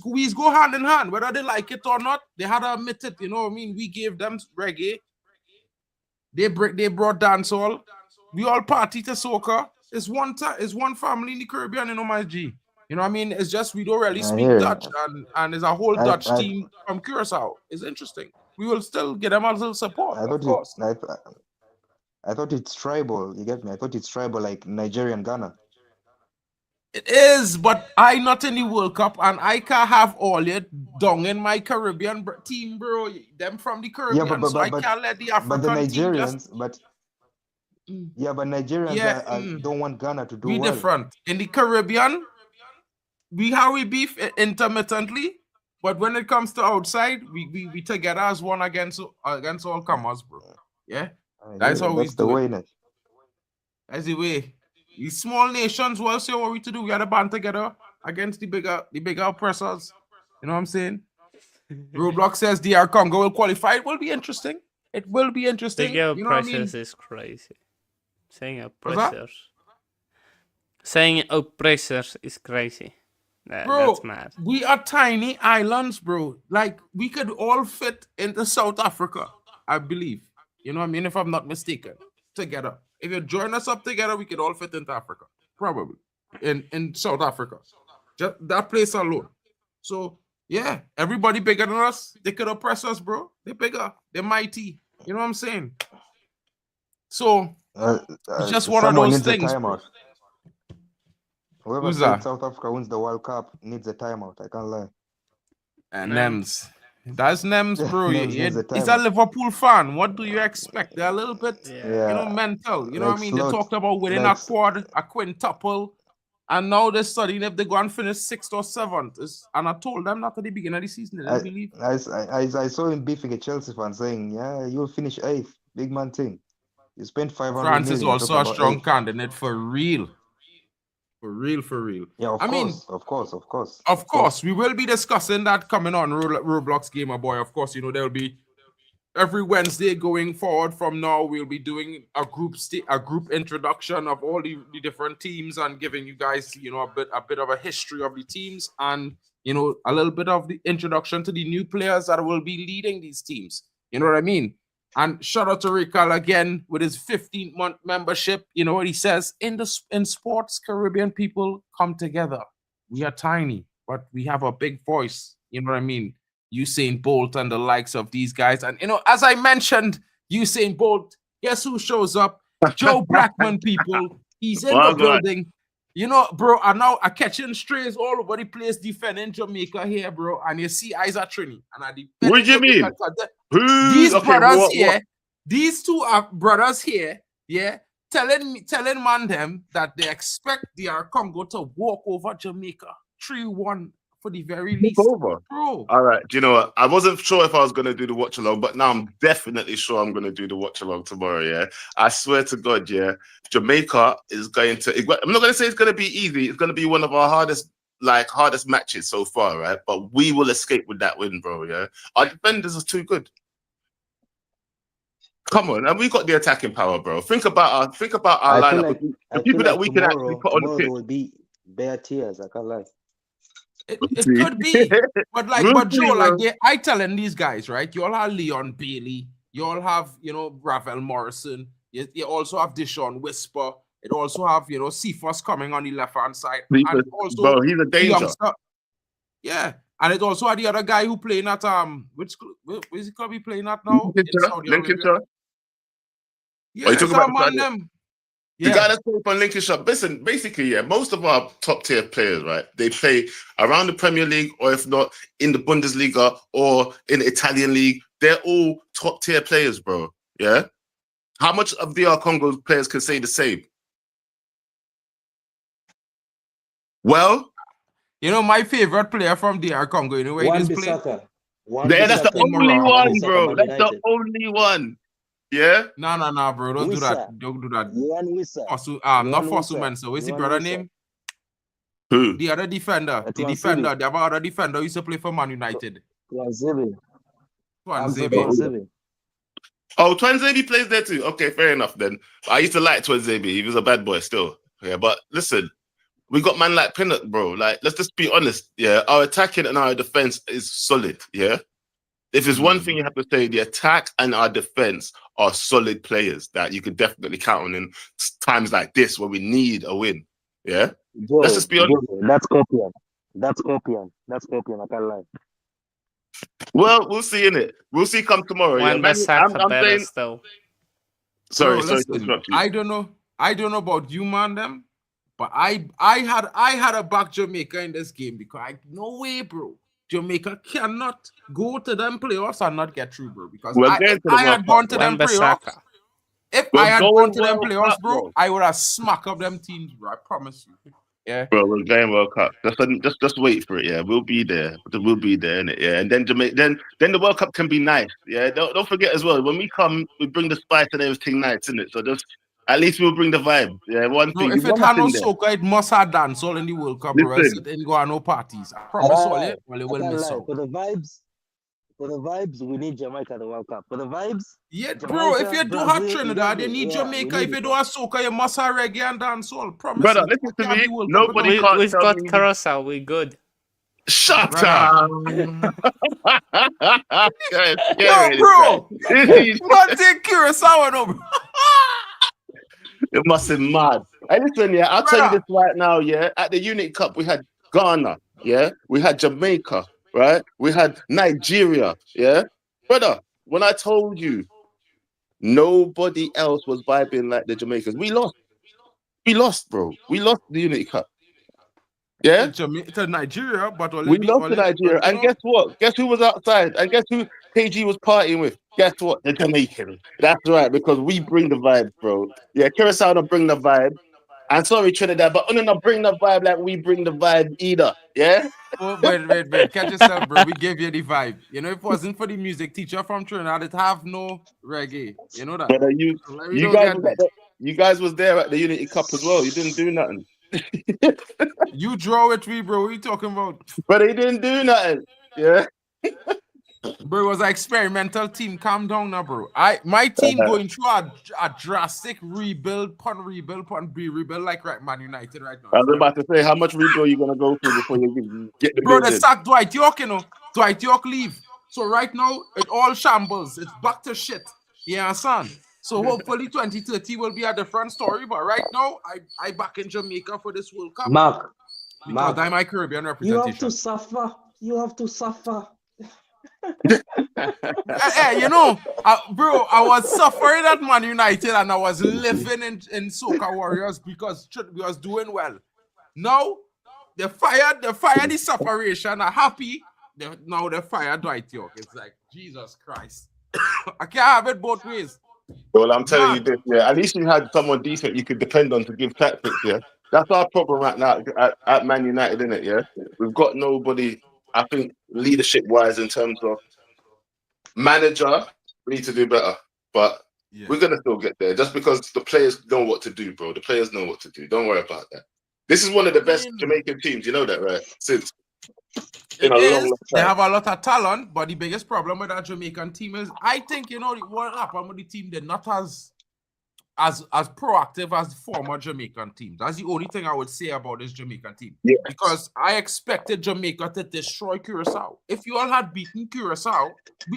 we go hand in hand, whether they like it or not. They had to admit it. You know what I mean? We gave them reggae. They brought dancehall. We all party to soca. It's one family in the Caribbean, my G. You know what I mean? It's just we don't really I speak hear Dutch, you. and there's a whole I, Dutch I, team from Curacao. It's interesting. We will still get them a little support, I of thought course. I thought it's tribal. You get me? I thought it's tribal like Nigeria and Ghana. It is, but I not in the World Cup, and I can't have all it down in my Caribbean team, bro. Them from the Yeah, Caribbean, so I can't let the but the African team just. Nigerians, but yeah, but Nigerians Yeah, don't want Ghana to do we well. different in the Caribbean. We beef intermittently, but when it comes to outside, we together as one against all comers, bro. Yeah, that's how we That's the do it. way, now. That's the way. These small nations will say what we to do. We got to band together against the bigger oppressors. You know what I'm saying? Roblox says DR Congo will qualify. It will be interesting. It will be interesting. Bigger You know what I mean? oppressors is crazy. Saying What's that? oppressors. Saying oppressors is crazy. Bro, That's mad. we are tiny islands, bro. Like, we could all fit into South Africa, I believe. You know what I mean? If I'm not mistaken. Together. If you join us up together, we could all fit into Africa. Probably. In South Africa. Just that place alone. So, yeah, everybody bigger than us. They could oppress us, bro. They're bigger. They're mighty. You know what I'm saying? So, it's just one of someone those needs a things, bro. timeout. Whoever Who's said that? South Africa wins the World Cup needs a timeout. I can't lie. And Nems. That's Nems, bro. Nems needs a He's a timeout. Liverpool fan. What do you expect? They're a little bit, Yeah, mental. You know like what I mean? They slow, talked about winning like a quad, a quintuple, and now they're studying if they go and finish 6th or 7th. And I told them that at the beginning of the season. They didn't believe. I saw him beefing a Chelsea fan saying, "Yeah, you'll finish 8th, big man thing. You spent 500 France is million. You talk also a about strong 8th." candidate for real. For real. Yeah, of Of course, we will be discussing that coming on Roblox Gamer Boy. Of course, there will be every Wednesday going forward from now, we'll be doing a group introduction of all the different teams and giving you guys, a bit of a history of the teams and, a little bit of the introduction to the new players that will be leading these teams. You know what I mean? And shout out to Rikal again with his 15-month membership. You know what he says? In sports, Caribbean people come together. We are tiny, but we have a big voice. You know what I mean? Usain Bolt and the likes of these guys. And, as I mentioned, Usain Bolt, guess who shows up? Joe Blackman, people. He's in the building. Bro, and now I'm catching strays all over the place defending Jamaica here, bro. And you see Isaac Trini. And what do you mean? These brothers here, these two are brothers here, yeah, telling man them that they expect DR Congo to walk over Jamaica 3-1 for the very least. Over. Bro. All right. Do you know what? I wasn't sure if I was going to do the watch along, but now I'm definitely sure I'm going to do the watch along tomorrow. Yeah. I swear to God. Yeah. Jamaica is going to, I'm not going to say it's going to be easy. It's going to be one of our hardest matches so far. Right. But we will escape with that win, bro. Yeah. Our defenders are too good. Come on. And we got the attacking power, bro. Think about our lineup. The people that we can actually put on the pitch. Will be bare tears. I can't lie. It could be, but Joe, I telling these guys, right? You all have Leon Bailey, you all have, Ravel Morrison, you also have Deshaun Whisper, it also have, Cephas coming on the left-hand side. And also, bro, he's a danger. Yeah, and it also had the other guy who playing at, which is he club he playing at now? Lincolnshire. Yeah, it's about them. The guy that's playing for Lincolnshire, listen, basically, yeah, most of our top tier players, right, they play around the Premier League, or if not, in the Bundesliga or in the Italian league. They're all top tier players, bro. Yeah. How much of DR Congo players can say the same? Well, my favorite player from DR Congo, where he's playing. That's the only one, bro. That's the only one. Yeah. No, bro. Don't do that. Don't do that. Not Fosuman. So what's the brother name? Who? The other defender. The defender. The other defender used to play for Man United. Twanzebe. Oh, Twanzebe plays there too. Okay, fair enough then. I used to like Twanzebe. He was a bad boy still. Yeah, but listen, we got man like Pinnock, bro. Like, let's just be honest. Yeah, our attacking and our defense is solid. Yeah. If there's one thing you have to say, the attack and our defense are solid players that you can definitely count on in times like this where we need a win. Yeah? Bro, let's just be honest. That's Scorpion. I can't lie. Well, we'll see, innit? We'll see come tomorrow. I'm saying still. Sorry, listen, to interrupt you. I don't know about you, man, them, but I had a back Jamaica in this game because no way, bro. Jamaica cannot go to them playoffs and not get through, bro. Because if I had gone to them playoffs, bro, I would have smacked up them teams, bro. I promise you. Yeah, bro, we're going World Cup. Just wait for it. Yeah, we'll be there. We'll be there, innit? Yeah, and then Jamaica, then the World Cup can be nice. Yeah, don't forget as well. When we come, we bring the spice and everything nice, innit? So just at least we'll bring the vibe. Yeah, one thing. If it had no soca, it must have dance all in the World Cup, bro. It didn't go on no parties. I promise all it. Well, it will miss out. For the vibes, we need Jamaica at the World Cup. For the vibes, yeah, bro. If you do have Trinidad, you need Jamaica. If you do have soca, you must have reggae and dance all. Promise. Brother, listen to me. Nobody can't we've got Carousel. We're good. Shut up. No, bro. What take Curacao no, bro? It must be mad. Hey, listen, yeah, I'll tell you this right now, yeah. At the Unity Cup, we had Ghana, yeah. We had Jamaica, right? We had Nigeria, yeah. Brother, when I told you nobody else was vibing like the Jamaicans, we lost. We lost, bro. We lost the Unity Cup. Yeah? To Nigeria, but we lost to Nigeria. And guess what? Guess who was outside? And guess who KG was partying with? Guess what? The Jamaicans. That's right, because we bring the vibe, bro. Yeah, Curacao don't bring the vibe. I'm sorry, Trinidad, but Una not bring the vibe like we bring the vibe either. Yeah? Oh, wait. Catch yourself, bro. We gave you the vibe. If it wasn't for the music teacher from Trinidad, it'd have no reggae. You know that? But you guys was there at the Unity Cup as well. You didn't do nothing. You draw with me, bro. What are you talking about? But he didn't do nothing. Yeah. Bro, it was an experimental team. Calm down now, bro. My team going through a drastic rebuild like Man United right now. I was about to say, how much rebuild you gonna go through before you get the Bro, they building? sacked Dwight York, you know. Dwight York leave. So right now, it all shambles. It's back to shit. You understand? So hopefully 2030 will be a different story. But right now, I back in Jamaica for this World Cup. Mark, Because I'm my Caribbean you representation. have to suffer. You have to suffer. You know, bro, I was suffering at Man United and I was living in Soca Warriors because we was doing well. Now, they fired the separation. I'm happy. Now they fired Dwight York. It's like, Jesus Christ. I can't have it both ways. Well, I'm telling you this, yeah. At least you had someone decent you could depend on to give tactics, yeah. That's our problem right now at Man United, isn't it? Yeah, we've got nobody. I think leadership-wise, in terms of manager, we need to do better. But we're gonna still get there, just because the players know what to do, bro. The players know what to do. Don't worry about that. This is one of the best Jamaican teams. You know that, right? Since in a long time. They have a lot of talent, but the biggest problem with that Jamaican team is, I think, you know, what happened with the team, they're not as proactive as former Jamaican teams. That's the only thing I would say about this Jamaican team. Yes. Because I expected Jamaica to destroy Curacao. If you all had beaten Curacao,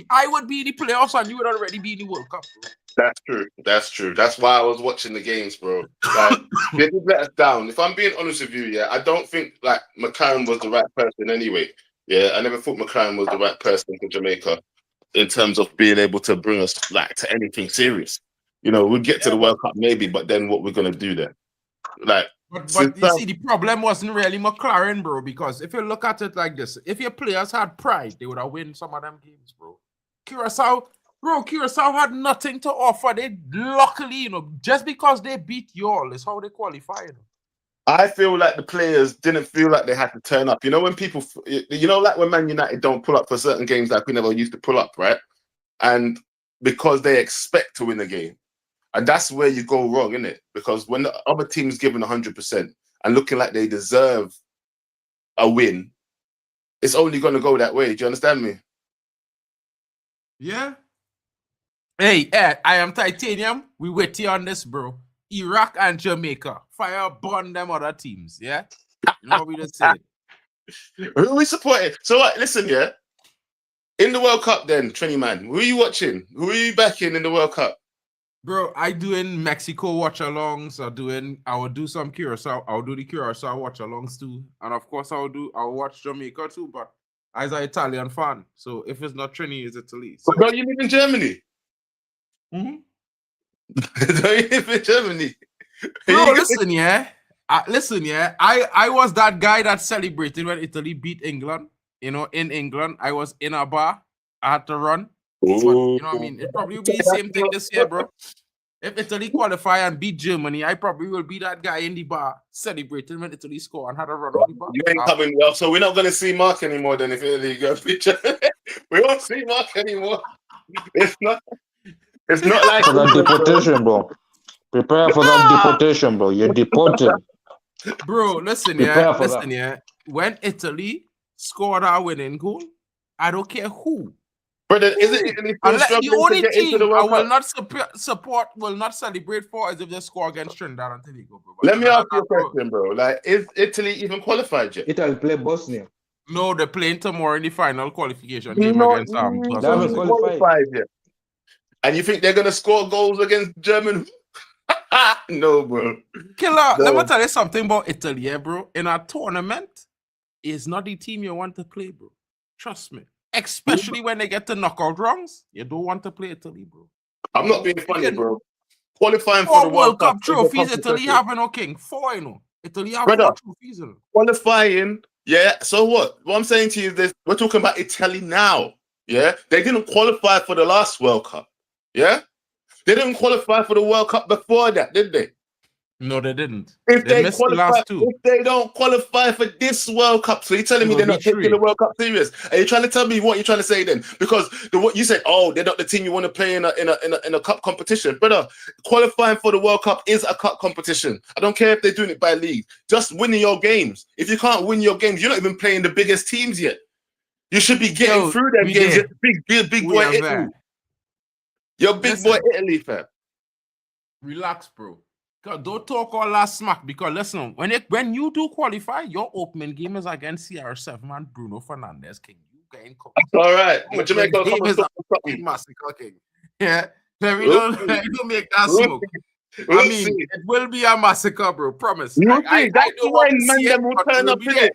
I would be in the playoffs and you would already be in the World Cup, bro. That's true. That's true. That's why I was watching the games, bro. Like, they did let us down. If I'm being honest with you, yeah, I don't think like McLaren was the right person anyway. Yeah, I never thought McLaren was the right person for Jamaica in terms of being able to bring us like to anything serious. You know, we'll get to the World Cup maybe, but then what we're gonna do there? Like, but you see, the problem wasn't really McLaren, bro. Because if you look at it like this, if your players had pride, they would have won some of them games, bro. Curacao had nothing to offer. They luckily, you know, just because they beat you all is how they qualified. I feel like the players didn't feel like they had to turn up. You know, when people, you know, like when Man United don't pull up for certain games like we never used to pull up, right? And because they expect to win the game. And that's where you go wrong, isn't it? Because when the other team's given 100% and looking like they deserve a win, it's only going to go that way. Do you understand me? Yeah. Hey, I am Titanium. We witty on this, bro. Iraq and Jamaica. Fire burn them other teams, yeah? You know what we just said. Who are we supporting? So, listen, yeah? In the World Cup then, Trini man, who are you watching? Who are you backing in the World Cup? Bro, I doing Mexico watch-alongs. I will do some Curacao. I'll do the Curacao watch-alongs too. And of course, I'll watch Jamaica too, but as an Italian fan. So if it's not Trini, it's Italy. So, bro, you live in Germany? Mm-hmm. Don't you live in Germany? Bro, listen, yeah. I was that guy that celebrated when Italy beat England. You know, in England, I was in a bar. I had to run. But, you know what I mean? It probably will be the same thing this year, bro. If Italy qualify and beat Germany, I probably will be that guy in the bar celebrating when Italy score and had a run on the bar. You ain't coming well, so we're not going to see Mark anymore then if Italy go picture. We won't see Mark anymore. It's not like for that deportation, bro. Prepare for that deportation, bro. You're deported. Bro, listen, yeah. When Italy scored our winning goal, I don't care who. Brother, isn't Italy still struggling the only to get team into the World I will Cup? will not celebrate for as if they score against Trinidad and Tobago, bro. Let me ask you a question, bro. Like, is Italy even qualified yet? Italy play Bosnia. No, they're playing tomorrow in the final qualification game against They haven't qualified yet. And you think they're gonna score goals against Germany? No, bro. Killer, let me tell you something about Italy, yeah, bro. In a tournament, it's not the team you want to play, bro. Trust me. Especially when they get to knockout rounds, you don't want to play Italy, bro. I'm not being funny, bro. Qualifying for the World Cup trophies, Italy having no king. 4, you know. Italy have 4 trophies, you know. Qualifying, yeah. So what? What I'm saying to you is this: we're talking about Italy now. Yeah, they didn't qualify for the last World Cup. Yeah, they didn't qualify for the World Cup before that, did they? No, they didn't. If they missed the last 2. If they don't qualify for this World Cup, so you're telling me they're not taking the World Cup serious? Are you trying to tell me what you're trying to say then? Because what you said, oh, they're not the team you want to play in a cup competition, brother. Qualifying for the World Cup is a cup competition. I don't care if they're doing it by league. Just winning your games. If you can't win your games, you're not even playing the biggest teams yet. You should be getting Yo, through them we games. there. Big We boy are Italy. there. You're big Listen. boy Italy, fam. Relax, bro. Don't talk all that smack because listen, when you do qualify, your opening game is against CR7 and Bruno Fernandes, King. You getting cooked. All right. Opening Jamaica will come game and is a stop fucking massacre, King. Yeah. Let me We'll don't make that We'll smoke. We'll I mean, see. it will be a massacre, bro. Promise. You'll I see. That's don't want when to man see them it, will but turn we'll up be in there. it.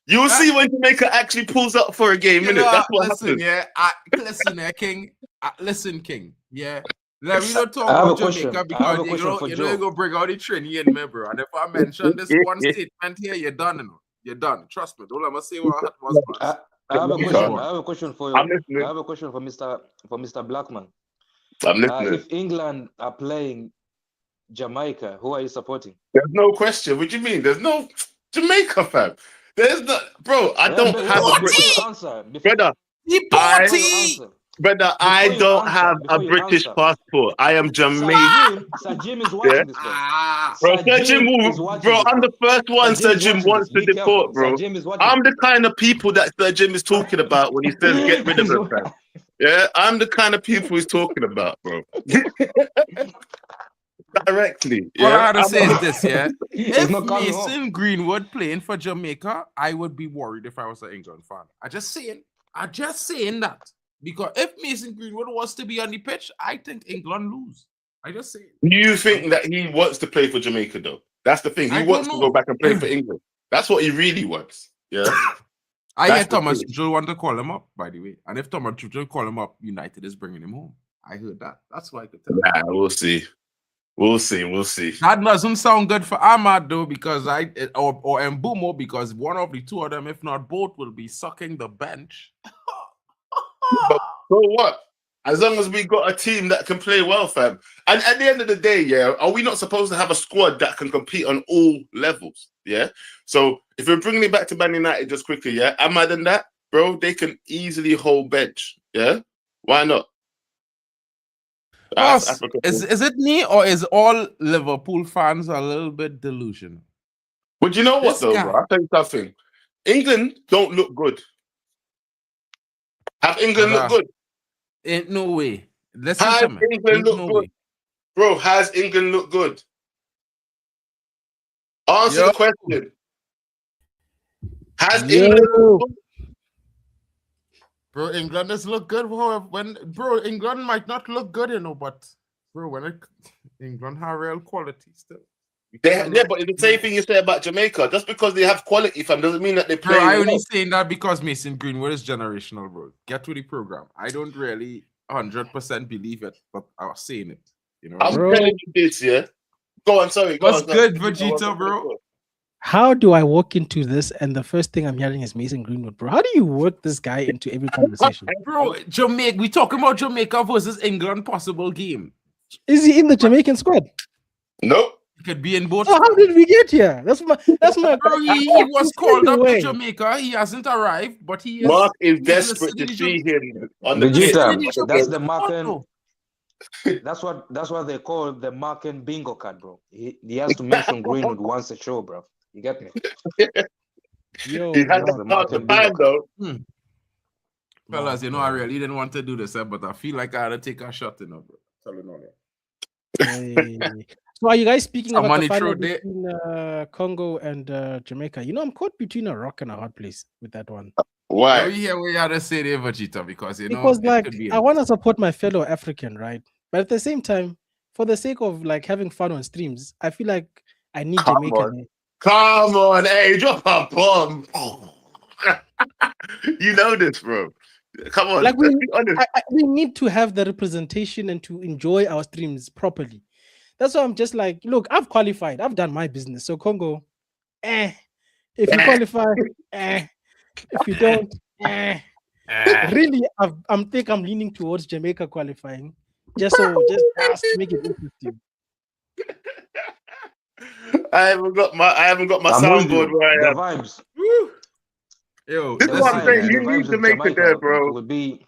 You'll Huh? see when Jamaica actually pulls up for a game, You innit? know, That's what listen, happens. yeah. Listen, King. Listen, King. Yeah. Let me not talk I have about a question. Jamaica I have because a question for you Joe. go bring out the Trini in me, bro. And if I mention this one statement here, you're done. You know? You're done. Trust me. Don't let me say what was. I have a Go question. on. I have a question for I'm you. listening. I have a question for Mr. Blackman. I'm listening. If England are playing Jamaica, who are you supporting? There's no question. What do you mean? There's no Jamaica, fam. There's no, bro. I don't have a before you answer, brother. before you answer, Brother, I you don't answer, have a before you British answer. passport. I am Jamaican. Sir Jim is watching this, bro. Bro, Sir Sir Jim, is watching bro, this, I'm bro. the first one Sir Sir Jim is Jim watching wants this. to Be careful. deport, bro. Sir Jim is watching. I'm the kind of people that Sir Jim is talking about when he says get rid of him, fam. Yeah, I'm the kind of people he's talking about, bro. Directly. All I Yeah. had to say is this, yeah. He's If not coming home. Mason Greenwood playing for Jamaica, I would be worried if I was an England fan. I'm just saying that. Because if Mason Greenwood was to be on the pitch, I think England lose. I just say it. Do you think that he wants to play for Jamaica, though? That's the thing. He I wants don't to go know. back and play for England. That's what he really wants. Yeah. I That's hear the Thomas thing. Tuchel want to call him up, by the way. And if Thomas Tuchel call him up, United is bringing him home. I heard that. That's why I could tell. Nah, we'll see. We'll see. We'll see. That doesn't sound good for Ahmad though, because or Mbumo, because one of the two of them, if not both, will be sucking the bench. But so what? As long as we got a team that can play well, fam. And at the end of the day, yeah, are we not supposed to have a squad that can compete on all levels? Yeah. So if we're bringing it back to Man United just quickly, yeah, Ahmad and that, bro, they can easily hold bench. Yeah. Why not? Boss, is it me or is all Liverpool fans a little bit delusional? But you know what, This though, guy- bro? I'll tell you something. England don't look good. Have England look good? Ain't no way. Listen Has to me. England Ain't look no good? way. Bro, has England look good? Answer Yo. the question. Has England look good? Bro, England does look good. Bro, England might not look good, you know, but bro, England have real quality still. Yeah, but it's the same thing you say about Jamaica. Just because they have quality, fam, doesn't mean that they play. Bro, I well. only saying that because Mason Greenwood is generational, bro. Get to the program. I don't really 100% believe it, but I was saying it. You know, I'm telling you this, yeah. Go on, sorry. what's go on, good, go on, Vegeta, bro? How do I walk into this and the first thing I'm hearing is Mason Greenwood, bro? How do you work this guy into every conversation? Bro, Jamaica. We talking about Jamaica versus England possible game. Is he in the Jamaican squad? Nope. He could be in both. So how did we get here? That's my Bro, he was called up to way. Jamaica. He hasn't arrived, but he is. Mark is he's desperate to listening see him on the Vegeta, pitch. that's the Marken. That's what they call the Marken bingo card, bro. He has to mention Greenwood once a show, bro. You get me? Yo, He has wow. to count the time, though. Fellas, you know, I really didn't want to do this, but I feel like I had to take a shot, you know, bro. Telling all that. Hey. So are you guys speaking about Somebody the final threw it. between Congo and Jamaica? You know, I'm caught between a rock and a hard place with that one. Why? We hear we had to say there, Vegeta, because you know, Because it like could be I want to support my fellow African, right? But at the same time, for the sake of like having fun on streams, I feel like I need Come Jamaica. on. there. Come on, hey, drop a bomb. You know this, bro. Come on, Like let's be honest. we need to have the representation and to enjoy our streams properly. That's why I'm just like, look, I've qualified, I've done my business. So Congo, if you qualify, if you don't, really, I'm leaning towards Jamaica qualifying, just to make it interesting. I haven't got my soundboard where I The am. vibes. Yo, This is The what I'm vibes, saying. the You vibes need to of make it Jamaica there, bro. would be.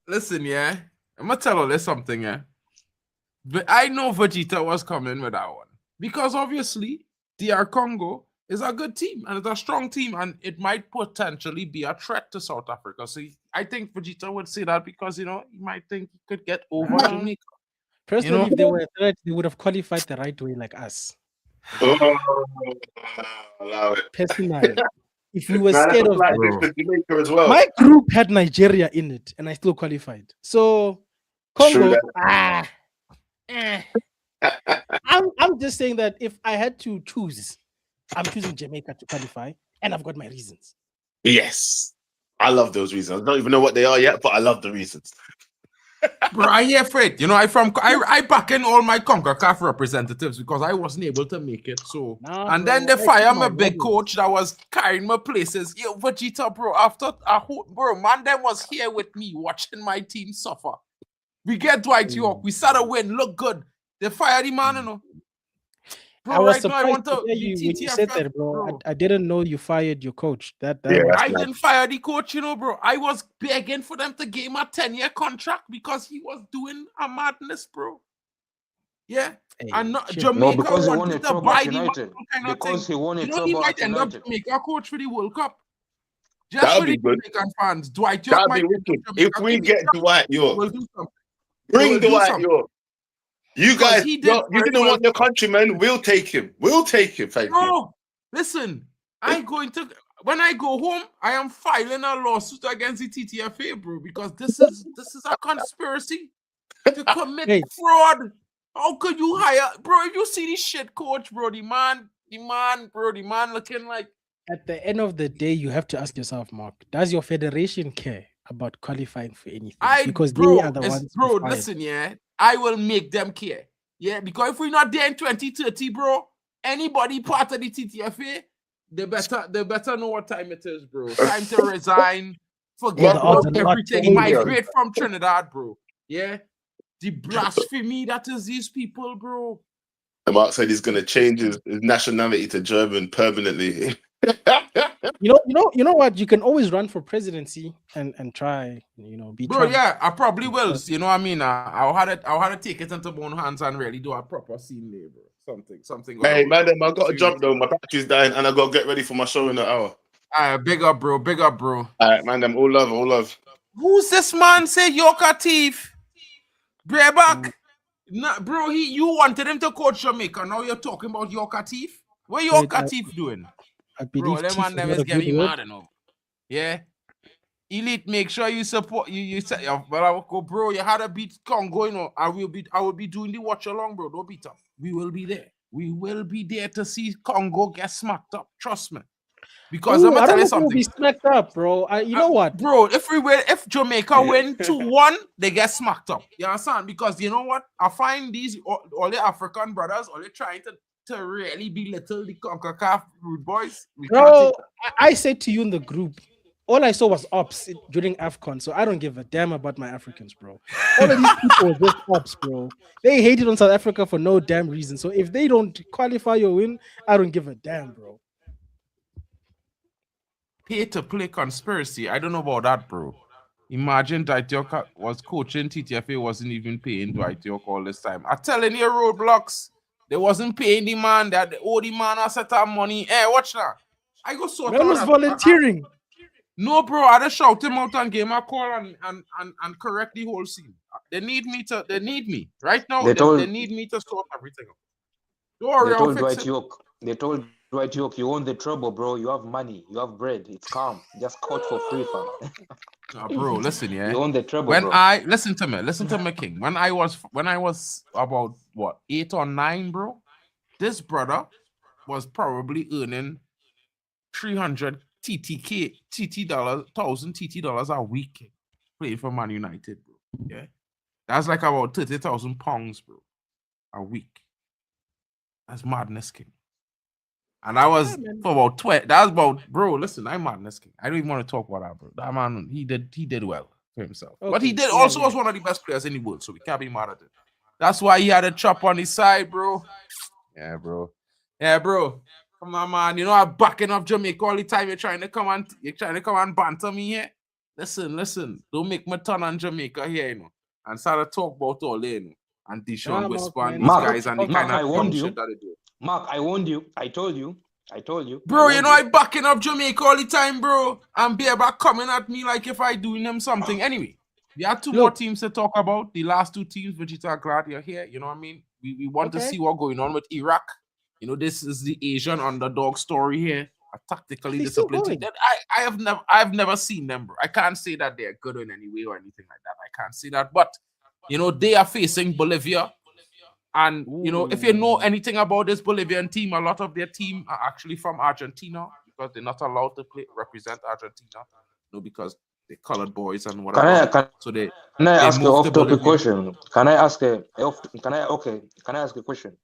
listen, yeah. I'm gonna tell you something, yeah. But I know Vegeta was coming with that one because obviously DR Congo is a good team and it's a strong team, and it might potentially be a threat to South Africa. So I think Vegeta would say that because he might think he could get over Jamaica. Personally, if they were a threat, they would have qualified the right way, like us. Oh, allow it. Personally, if we were scared of that, Jamaica as well. my group had Nigeria in it, and I still qualified. So Congo, I'm just saying that if I had to choose, I'm choosing Jamaica to qualify, and I've got my reasons. Yes, I love those reasons. I don't even know what they are yet, but I love the reasons. Bro, I hear Fred. I back in all my Concacaf representatives because I wasn't able to make it. So then they fire my big coach that was carrying my places. Yo, Vegeta, bro. After man, them was here with me watching my team suffer. We get Dwight York. We started win. Look good. They fire the man, you know. Bro, I was right surprised now, I want to hear you when you said that, bro. I didn't know you fired your coach. Yeah, I didn't fire the coach, you know, bro. I was begging for them to give him a 10-year contract because he was doing a madness, bro. Yeah, and not Jamaica because he won a wanted to trophy buy at the United. Because he won a he trophy might at end up United. Jamaica coach for the World Cup. Just That'll for be the good. Jamaican fans, Dwight York That'd might be end up wicked. Jamaica If we coach. get Dwight York, We'll do something. bring We'll do Dwight something. York. You Because guys, he did you very didn't well. want your countryman. We'll take him. We'll take him. Thank you. No, listen. When I go home, I am filing a lawsuit against the TTFA, bro, because this is a conspiracy to commit fraud. How could you hire, bro? If you see this shit, coach, bro, the man looking like. At the end of the day, you have to ask yourself, Mark, does your federation care about qualifying for anything? Because they are the ones. Bro, listen, yeah, I will make them care. Yeah, because if we're not there in 2030, bro, anybody part of the TTFA, they better know what time it is, bro. Time to resign, forget about everything, migrate from Trinidad, bro. Yeah, the blasphemy that is these people, bro. Mark said he's gonna change his nationality to German permanently. You know what? You can always run for presidency and try, be bro. Trump. Yeah, I probably will. You know what I mean? I'll have to take it into my own hands and really do a proper scene there, bro. Something. Hey, man, I got to jump though. My battery's dying, and I got to get ready for my show in an hour. Big up, bro. All right, man. All love. Who's this man? Say Yorker Thief. Breback. Nah, bro, you wanted him to coach Jamaica. Now you're talking about Yorker Thief. What Yorker Thief doing? I believe bro, them is getting mad enough. Yeah. Elite, make sure you support you say, bro, you had to beat Congo, you know. I will be doing the watch along, bro. Don't beat up. We will be there. We will be there to see Congo get smacked up. Trust me. Because I'm gonna tell you something. We'll be smacked up, bro. You know what, bro? If Jamaica win 2-1, they get smacked up. You understand? Because you know what? I find these all the African brothers, all they trying to really belittle the Concacaf rude boys. Bro, I said to you in the group, all I saw was ops during AFCON, so I don't give a damn about my Africans, bro. All of these people were just ops, bro. They hated on South Africa for no damn reason. So if they don't qualify or win, I don't give a damn, bro. Pay to play conspiracy. I don't know about that, bro. Imagine Dwight York was coaching TTFA, wasn't even paying Dwight York all this time. I'm telling you, Roadblocks, they wasn't paying the man. That owe the man a set of money. Hey, watch that. I go sort out. Man was volunteering. No, bro, I just shout him out and give him a call and correct the whole scene. They need me. Right now, they need me to sort everything out. Don't worry, They told Dwight York, you own the trouble, bro. You have money, you have bread. It's calm. Just coach for free, fam. Bro, listen, yeah. You own the trouble, when bro. Listen to me, King. When I was about 8 or 9, bro, this brother was probably earning 300 1,000 TT dollars a week playing for Man United, bro. Yeah, that's like about 30,000 pounds, bro, a week. That's madness, King. And I was for about 12. That's about, bro. Listen, I'm madness, King. I don't even want to talk about that, bro. That man, he did well for himself, but he did also was one of the best players in the world, so we can't be mad at it. That's why he had a chop on his side, bro. Yeah, bro. Come on, man. You know I'm backing up Jamaica all the time. You're trying to come and banter me here. Listen. Don't make me turn on Jamaica here, you know, and start to talk about all there, you know, and Dishon whisper and these guys and the kind of dumb shit that they do. Mark, I warned you. I told you. I told you. Bro, I you know I backing up Jamaica all the time, bro. And back coming at me like if I doing them something. Anyway, we have two more teams to talk about. The last two teams, Vegeta, glad you're here. You know what I mean? We want to see what's going on with Iraq. You know, this is the Asian underdog story here. A tactically disciplined team. I've never seen them, bro. I can't say that they're good in any way or anything like that. I can't say that. But you know, they are facing Bolivia. And, you know, if you know anything about this Bolivian team, a lot of their team are actually from Argentina because they're not allowed to represent Argentina. You know, because they're colored boys and whatever. Can I ask an off-topic question? Can I ask a question?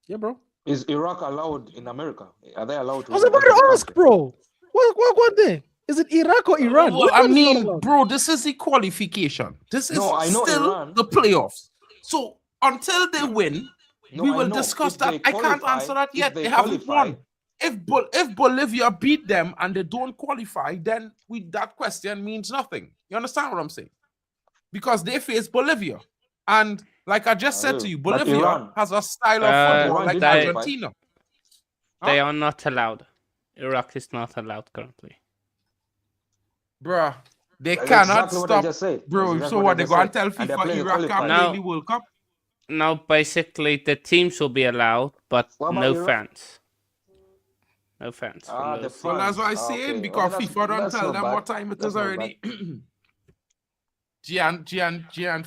Yeah, bro. Is Iraq allowed in America? Are they allowed to? I was about to ask, bro. What there? Is it Iraq or Iran? Well, I mean, bro, this is the qualification. This is still Iran. the playoffs. So until they win, we will discuss that. I can't answer that yet. They haven't won. If Bolivia beat them and they don't qualify, then that question means nothing. You understand what I'm saying? Because they face Bolivia. And like I just said to you, Bolivia has a style of football like Argentina. They are not allowed. Iraq is not allowed currently. Bruh, they cannot stop. Bro, exactly so what, they go and tell FIFA Iraq can't play the World Cup? Now, basically, the teams will be allowed, but no fans. No fans. Well, that's what I'm saying, because FIFA don't tell them what time it is already. Gian. And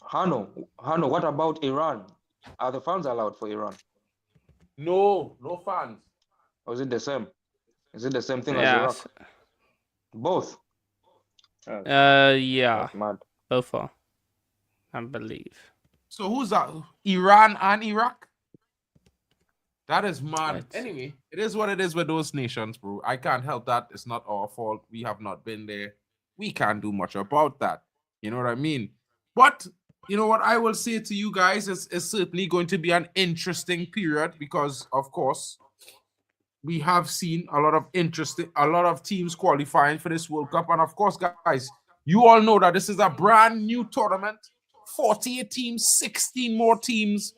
Hano, what about Iran? Are the fans allowed for Iran? No fans. Or is it the same? Is it the same thing as Iraq? Both. Yeah. Both are, I believe. So who's that? Iran and Iraq? That is mad. Right. Anyway, it is what it is with those nations, bro. I can't help that. It's not our fault. We have not been there. We can't do much about that. You know what I mean? But you know what I will say to you guys is certainly going to be an interesting period because, of course, we have seen a lot of teams qualifying for this World Cup. And of course, guys, you all know that this is a brand new tournament. 48 teams, 16 more teams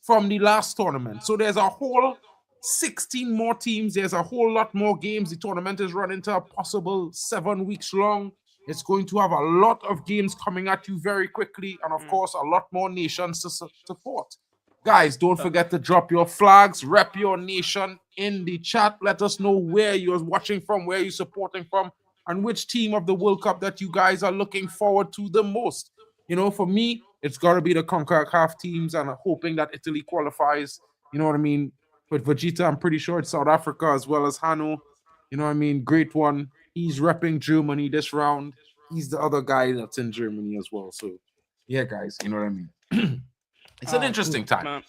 from the last tournament. So there's a whole 16 more teams. There's a whole lot more games. The tournament is running to a possible 7 weeks long. It's going to have a lot of games coming at you very quickly. And of course, a lot more nations to support. Guys, don't forget to drop your flags, rep your nation in the chat. Let us know where you're watching from, where you're supporting from, and which team of the World Cup that you guys are looking forward to the most. You know, for me, it's got to be the Concacaf teams, and I'm hoping that Italy qualifies. You know what I mean? With Vegeta, I'm pretty sure it's South Africa as well as Hano. You know what I mean? Great one. He's repping Germany this round. He's the other guy that's in Germany as well. So, yeah, guys, you know what I mean? It's an interesting time.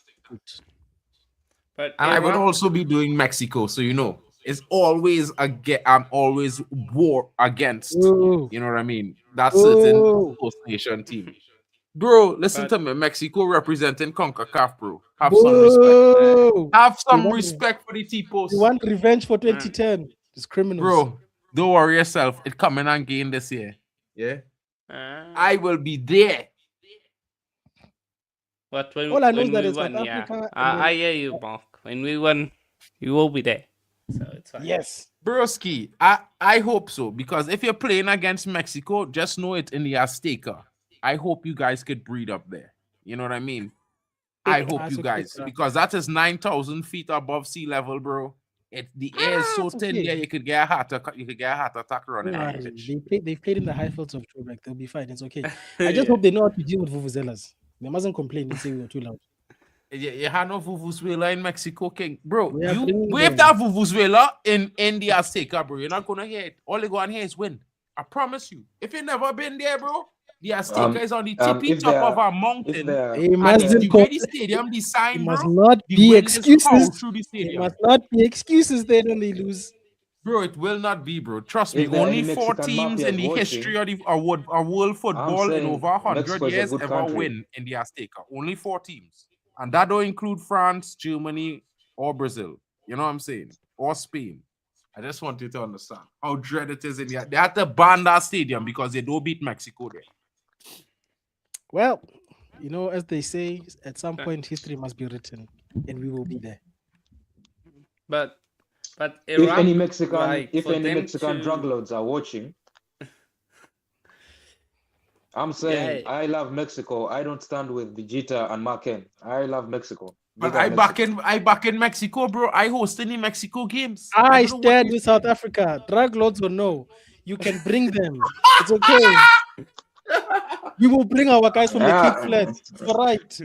But and I would also be doing Mexico, so you know, it's always I'm always war against. You know what I mean? That certain host nation team. Bro, listen to me. Mexico representing CONCACAF, bro. Have some respect. Have some respect for the T-post. You want revenge for 2010? It's criminals. Bro, don't worry yourself. It's coming and gain this year. Yeah? I will be there. But when, all I know when that we is won, South yeah. Africa. I hear you, Mark. When we won, you will be there. So it's fine. Yes. Broski, I hope so. Because if you're playing against Mexico, just know it in the Azteca. I hope you guys could breathe up there. You know what I mean? I hope you guys, because that is 9,000 feet above sea level, bro. The air is so thin there, you could get a heart attack running on the pitch. They've played in the high fields of Joburg. They'll be fine. It's okay. I just hope they know how to deal with vuvuzelas. They mustn't complain and say we were too loud. You have no vuvuzela in Mexico, King. Bro, you wave that vuvuzela in the Azteca, bro. You're not going to hear it. All you're going to hear is wind. I promise you. If you've never been there, bro, the Azteca is on the tippy top of a mountain. It must not be excuses. It must not be excuses then when they lose. Bro, it will not be, bro. Trust me. Only 4 teams in the history of world football in over 100 years ever win in the Azteca. Only 4 teams. And that don't include France, Germany, or Brazil. You know what I'm saying? Or Spain. I just want you to understand how dread it is in the... They had to ban that stadium because they don't beat Mexico there. Well, You know, as they say, at some point history must be written, and we will be there. But If Iraq, any Mexican, like if for any them Mexican drug to, lords are watching, I'm saying yeah, I love Mexico. I don't stand with Vegeta and Marken. I love Mexico. But Big up Mexico. I back in Mexico, bro. I host any Mexico games. I I don't know what stand you with South Africa. Drug lords or no, you can bring them. It's okay. We will bring our guys from the Cape Yeah, Flats. All right.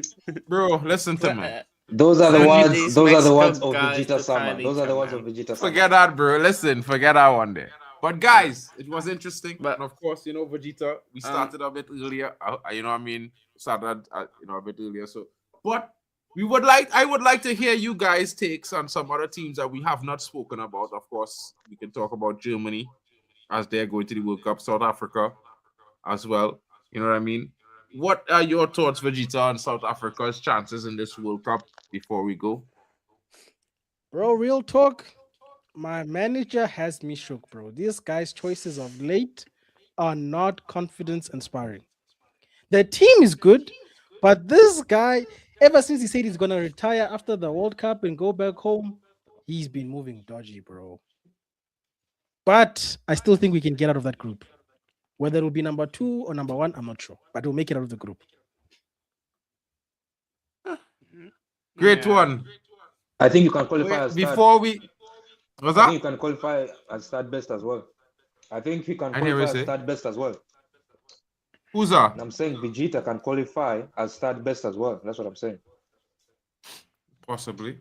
bro. Listen to me. those are the send Send words. these Those are the words Mexico of guys Vegeta to Sama. Those are Khalifa, the words of man. Vegeta Sama. Forget that, bro. Listen, forget that one day. But guys, it was interesting, But and of course, you know, Vegeta. We started a bit earlier. You know, what I mean, started you know, a bit earlier. So, but I would like to hear you guys' takes on some other teams that we have not spoken about. Of course, we can talk about Germany as they're going to the World Cup, South Africa as well. You know what I mean? What are your thoughts, Vegeta, on South Africa's chances in this World Cup before we go? Bro, real talk. My manager has me shook, bro. This guy's choices of late are not confidence inspiring. The team is good, but this guy, ever since he said he's gonna retire after the World Cup and go back home, he's been moving dodgy, bro. But I still think we can get out of that group. Whether it'll be number 2 or number 1, I'm not sure. But we'll make it out of the group. Great yeah. one. I think you can qualify as third. Before we, was I that? think you can qualify as third best as well. I think he can I hear qualify you as say. third best as well. Who's that? And I'm saying Vegeta can qualify as third best as well. That's what I'm saying. Possibly.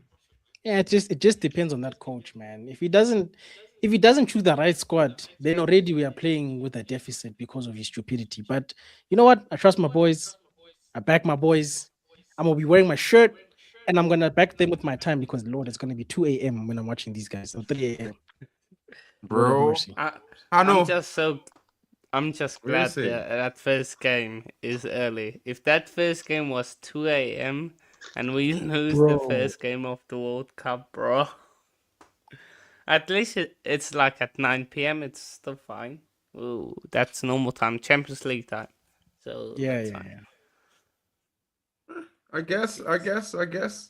Yeah, it just depends on that coach, man. If he doesn't choose the right squad, then already we are playing with a deficit because of his stupidity. But you know what? I trust my boys. I back my boys. I'm gonna be wearing my shirt and I'm gonna back them with my time because Lord, it's gonna be 2 a.m. when I'm watching these guys or 3 a.m. Lord have Bro. mercy. I know. I'm just What do you glad say? that first game is early. If that first game was 2 a.m. and we lose the Bro. first game of the World Cup, bro. At least it's like at 9 p.m. It's still fine. Ooh, that's normal time, Champions League time. So Yeah, that's yeah, fine. yeah. I guess.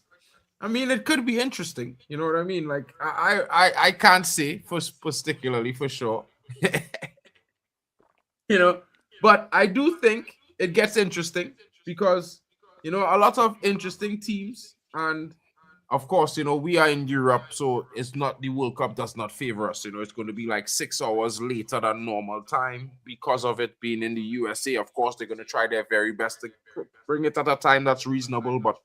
I mean, it could be interesting. You know what I mean? Like, I can't say for particularly for sure. You know, but I do think it gets interesting because you know a lot of interesting teams, and of course, you know we are in Europe, so it's not the World Cup does not favor us. You know, it's going to be like 6 hours later than normal time because of it being in the USA. Of course, they're going to try their very best to bring it at a time that's reasonable, but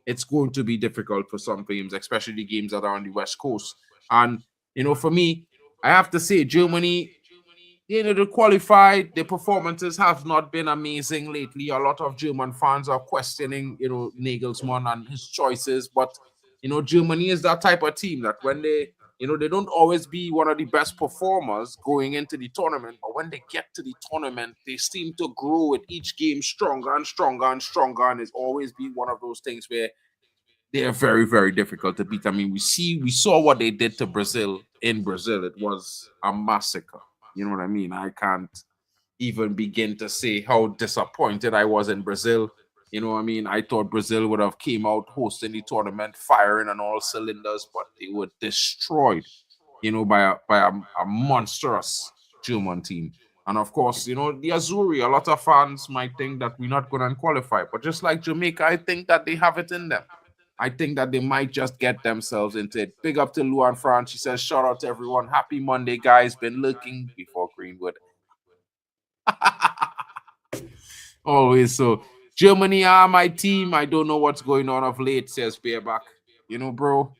it's going to be difficult for some games, especially the games that are on the West Coast. And you know, for me, I have to say, Germany, you know, they qualified. The performances have not been amazing lately. A lot of German fans are questioning, you know, Nagelsmann and his choices. But you know, Germany is that type of team that when they, you know, they don't always be one of the best performers going into the tournament, but when they get to the tournament, they seem to grow with each game stronger and stronger and stronger. And it's always been one of those things where they are very, very difficult to beat. I mean, we saw what they did to Brazil in Brazil. It was a massacre. You know what I mean? I can't even begin to say how disappointed I was in Brazil. You know what I mean? I thought Brazil would have came out hosting the tournament, firing on all cylinders, but they were destroyed, you know, by a monstrous German team. And of course, you know, the Azuri, a lot of fans might think that we're not going to qualify. But just like Jamaica, I think that they have it in them. I think that they might just get themselves into it. Big up to Luan France. She says, shout out to everyone. Happy Monday, guys. Been looking before Greenwood. Always so. Germany are my team. I don't know what's going on of late, says Bareback. You know, bro.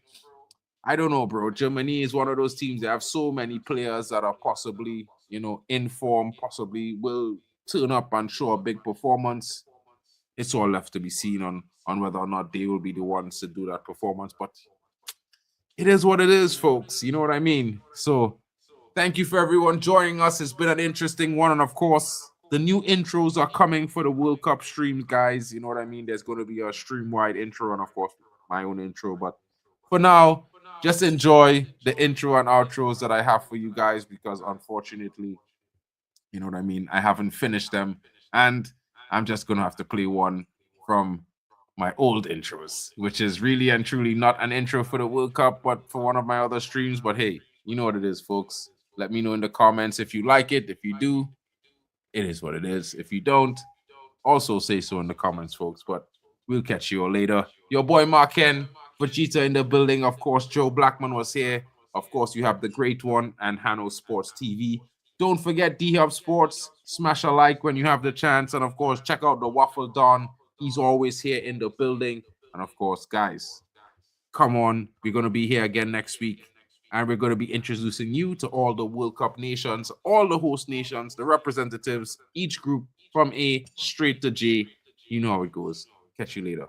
I don't know, bro. Germany is one of those teams that have so many players that are possibly, you know, in form, possibly will turn up and show a big performance. It's all left to be seen on whether or not they will be the ones to do that performance. But it is what it is, folks. You know what I mean? So thank you for everyone joining us. It's been an interesting one. And of course, the new intros are coming for the World Cup streams, guys. You know what I mean? There's going to be a stream-wide intro and, of course, my own intro. But for now, just enjoy the intro and outros that I have for you guys because, unfortunately, you know what I mean? I haven't finished them. And I'm just going to have to play one from my old intros, which is really and truly not an intro for the World Cup, but for one of my other streams. But hey, you know what it is, folks. Let me know in the comments if you like it. If you do, it is what it is. If you don't, also say so in the comments, folks. But we'll catch you all later. Your boy Marken, Vegeta in the building. Of course, Joe Blackman was here. Of course, you have the great one and Hano Sports TV. Don't forget D-Hub Sports. Smash a like when you have the chance. And of course, check out the Waffle Don. He's always here in the building. And of course, guys, come on. We're going to be here again next week. And we're going to be introducing you to all the World Cup nations, all the host nations, the representatives, each group from A straight to J. You know how it goes. Catch you later.